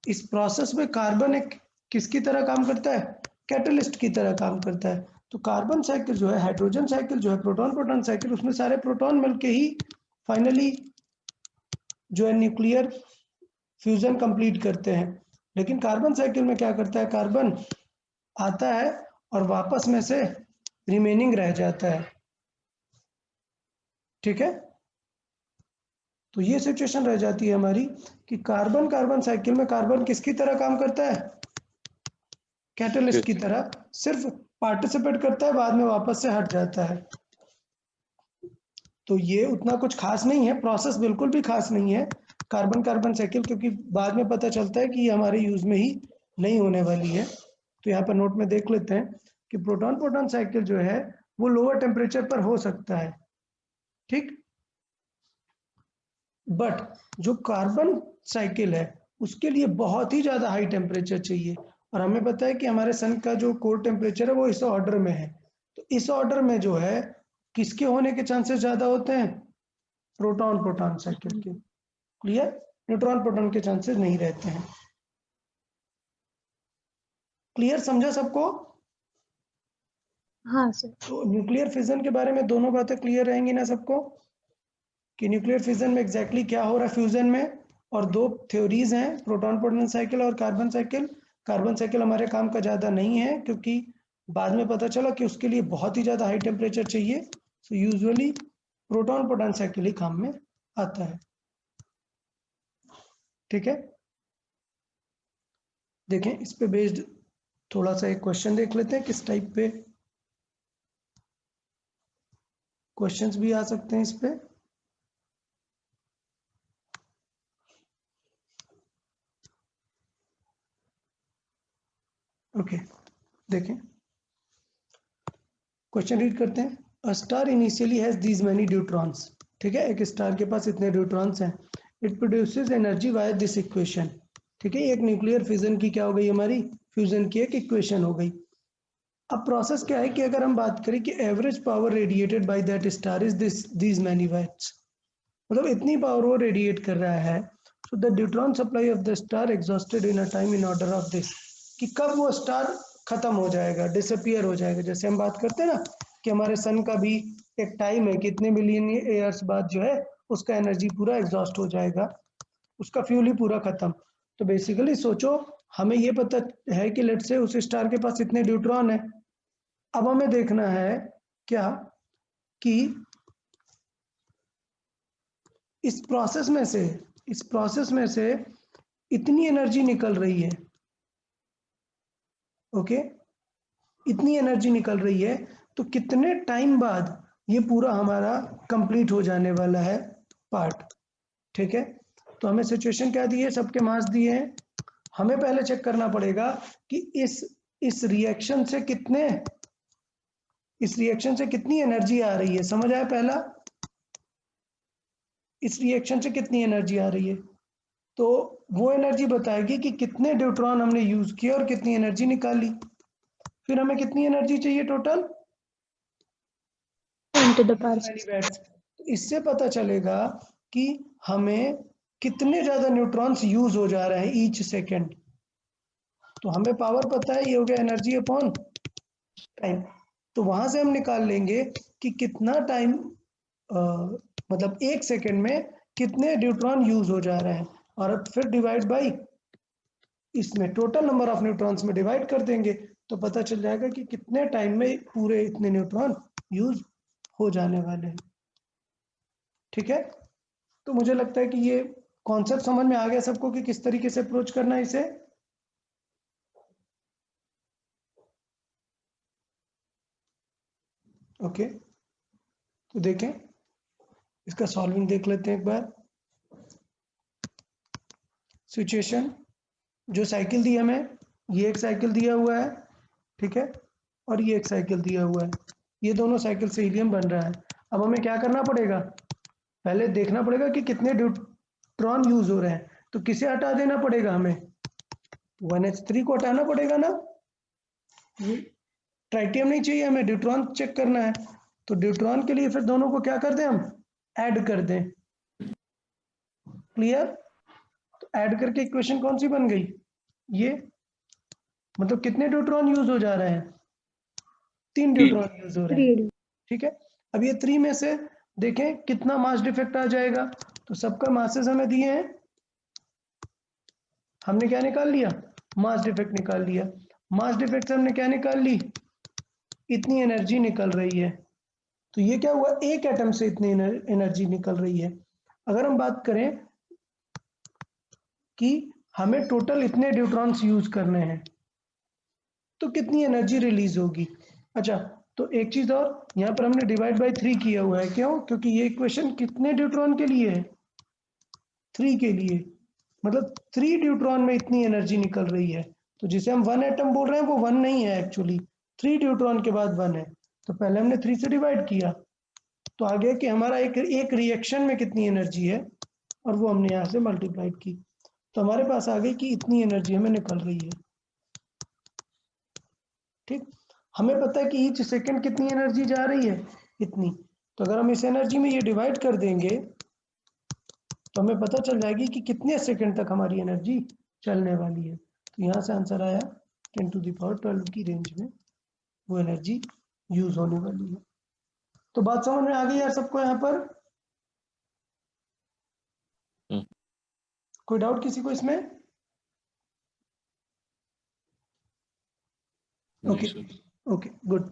इस प्रोसेस में कार्बन एक किसकी तरह काम करता है? कैटलिस्ट की तरह काम करता है। तो कार्बन साइकिल जो है, हाइड्रोजन साइकिल जो है, प्रोटॉन प्रोटॉन साइकिल, उसमें सारे प्रोटॉन मिलके ही फाइनली जो है न्यूक्लियर फ्यूजन कंप्लीट करते हैं। लेकिन कार्बन साइकिल में क्या करता है? कार्बन आता है और वापस में से रिमेनिंग रह जाता है। ठीक है, तो ये सिचुएशन रह जाती है हमारी कि कार्बन साइकिल में कार्बन किसकी तरह काम करता है? कैटलिस्ट की तरह, सिर्फ पार्टिसिपेट करता है, बाद में वापस से हट जाता है। तो ये उतना कुछ खास नहीं है, प्रोसेस बिल्कुल भी खास नहीं है कार्बन साइकिल, क्योंकि बाद में पता चलता है कि ये हमारे यूज में ही नहीं होने वाली है। तो यहाँ पर नोट में देख लेते हैं कि प्रोटॉन प्रोटॉन साइकिल जो है वो लोअर टेम्परेचर पर हो सकता है। ठीक, बट जो कार्बन साइकिल है उसके लिए बहुत ही ज्यादा हाई टेम्परेचर चाहिए, और हमें पता है कि हमारे सन का जो कोर टेम्परेचर है वो इस ऑर्डर में है। तो इस ऑर्डर में जो है किसके होने के चांसेस ज्यादा होते हैं? प्रोटॉन प्रोटॉन साइकिल के। क्लियर? न्यूट्रॉन प्रोटॉन के चांसेस नहीं रहते हैं। क्लियर? समझा सबको? हाँ सर। तो न्यूक्लियर फिजन के बारे में दोनों बातें क्लियर रहेंगी ना सबको कि न्यूक्लियर फिजन में एग्जैक्टली क्या हो रहा है फ्यूजन में? और दो थ्योरीज हैं, प्रोटॉन प्रोटॉन साइकिल और कार्बन साइकिल। कार्बन साइकिल हमारे काम का ज़्यादा नहीं है क्योंकि बाद में पता चला कि उसके लिए बहुत ही ज़्यादा हाई टेम्परेचर चाहिए। So usually proton proton cycle ही काम में आता है। ठीक है, देखें इस पे बेस्ड थोड़ा सा एक क्वेश्चन देख लेते हैं, किस टाइप पे क्वेश्चंस भी आ सकते हैं इस पे। ओके, देखें क्वेश्चन रीड करते हैं। A star initially has these many neutrons. ठीक है, एक स्टार के पास इतने न्यूट्रॉन्स हैं। It produces energy via this equation. ठीक है, एक न्यूक्लियर फिजन की क्या हो गई हमारी? फ्यूजन की एक इक्वेशन हो गई। अब प्रोसेस क्या है कि अगर हम बात करें कि average power radiated by that star is these many watts, मतलब इतनी पावर वो रेडिएट कर रहा है। So the neutron supply of the star exhausted in a time in order of this, कि कब वो स्टार खत्म हो जाएगा, डिसअपियर हो जाएगा। जैसे हम बात करते हैं ना कि हमारे सन का भी एक टाइम है, कितने मिलियन ईयर्स बाद जो है उसका एनर्जी पूरा एग्जॉस्ट हो जाएगा, उसका फ्यूल ही पूरा खत्म। तो बेसिकली सोचो हमें ये पता है कि लेट से उस स्टार के पास इतने न्यूट्रॉन है। अब हमें देखना है क्या कि इस प्रोसेस में से इतनी एनर्जी निकल रही है, ओके, इतनी एनर्जी निकल रही है, तो कितने टाइम बाद ये पूरा हमारा कंप्लीट हो जाने वाला है पार्ट। ठीक है, तो हमें सिचुएशन क्या दी है, सबके मास दिए हैं। हमें पहले चेक करना पड़ेगा कि इस रिएक्शन से कितनी एनर्जी आ रही है। समझ आया? पहला, इस रिएक्शन से कितनी एनर्जी आ रही है, तो वो एनर्जी बताएगी कि कितने न्यूट्रॉन हमने यूज किए और कितनी एनर्जी निकाली। फिर हमें कितनी एनर्जी चाहिए टोटल, 10 to the power 6. इससे पता चलेगा कि हमें कितने ज्यादा न्यूट्रॉन्स यूज हो जा रहे हैं ईच सेकेंड। तो हमें पावर पता है, ये हो गया एनर्जी अपॉन टाइम। तो वहां से हम निकाल लेंगे कि कितना टाइम, मतलब एक सेकेंड में कितने न्यूट्रॉन यूज हो जा रहे हैं, और फिर डिवाइड बाई इसमें टोटल नंबर ऑफ न्यूट्रॉन्स में डिवाइड कर देंगे, तो पता चल जाएगा कि कितने टाइम में पूरे इतने न्यूट्रॉन यूज हो जाने वाले हैं। ठीक है, तो मुझे लगता है कि ये कॉन्सेप्ट समझ में आ गया सबको कि किस तरीके से अप्रोच करना है इसे। ओके, तो देखें, इसका सॉल्विंग देख लेते हैं एक बार। सिचुएशन, जो साइकिल दी हमें, ये एक साइकिल दिया हुआ है, ठीक है, और ये एक साइकिल दिया हुआ है। ये दोनों साइकिल से हीलियम बन रहा है। अब हमें क्या करना पड़ेगा, पहले देखना पड़ेगा कि कितने न्यूट्रॉन यूज हो रहे हैं। तो किसे हटा देना पड़ेगा, हमें 1h3 को हटाना पड़ेगा ना। ट्राइटियम नहीं चाहिए हमें, न्यूट्रॉन चेक करना है। तो न्यूट्रॉन के लिए फिर दोनों को क्या कर दें, हम ऐड कर दें। क्लियर? तो ऐड करके इक्वेशन कौन सी बन गई, ये, मतलब कितने न्यूट्रॉन यूज हो जा रहे हैं, 3 न्यूट्रॉन यूज हो रहे हैं। 3. ठीक है, अब ये 3 में से देखें कितना मास डिफेक्ट आ जाएगा। तो सबका मासेस हमें दिए हैं, हमने क्या निकाल लिया, मास डिफेक्ट निकाल लिया। मास डिफेक्ट से हमने क्या निकाल ली, इतनी एनर्जी निकल रही है। तो ये क्या हुआ, एक एटम से इतनी एनर्जी निकल रही है। अगर हम बात करें कि हमें टोटल इतने न्यूट्रॉन्स यूज करने हैं, तो कितनी एनर्जी रिलीज होगी। अच्छा, तो एक चीज और, यहाँ पर हमने डिवाइड बाय 3 किया हुआ है, क्यों, क्योंकि ये इक्वेशन कितने न्यूट्रॉन के लिए है, 3 के लिए, मतलब 3 न्यूट्रॉन में इतनी एनर्जी निकल रही है। तो जिसे हम 1 एटम बोल रहे हैं वो 1 नहीं है एक्चुअली, 3 न्यूट्रॉन के बाद 1 है। तो पहले हमने 3 से डिवाइड किया, तो आ गया कि हमारा एक रिएक्शन में कितनी एनर्जी है, और वो हमने यहाँ से मल्टीप्लाइड की, तो हमारे पास आ गई कि इतनी एनर्जी हमें निकल रही है। ठीक, हमें पता है कि ईच सेकंड कितनी एनर्जी जा रही है, इतनी। तो अगर हम इस एनर्जी में ये डिवाइड कर देंगे, तो हमें पता चल जाएगी कि कितने सेकंड तक हमारी एनर्जी चलने वाली है। तो यहाँ से आंसर आया 10⁻12 की रेंज में वो एनर्जी यूज होने वाली है। तो बात समझ में आ गई यार सबको यहाँ पर? कोई डाउट किसी को इसमें? Okay, okay, good.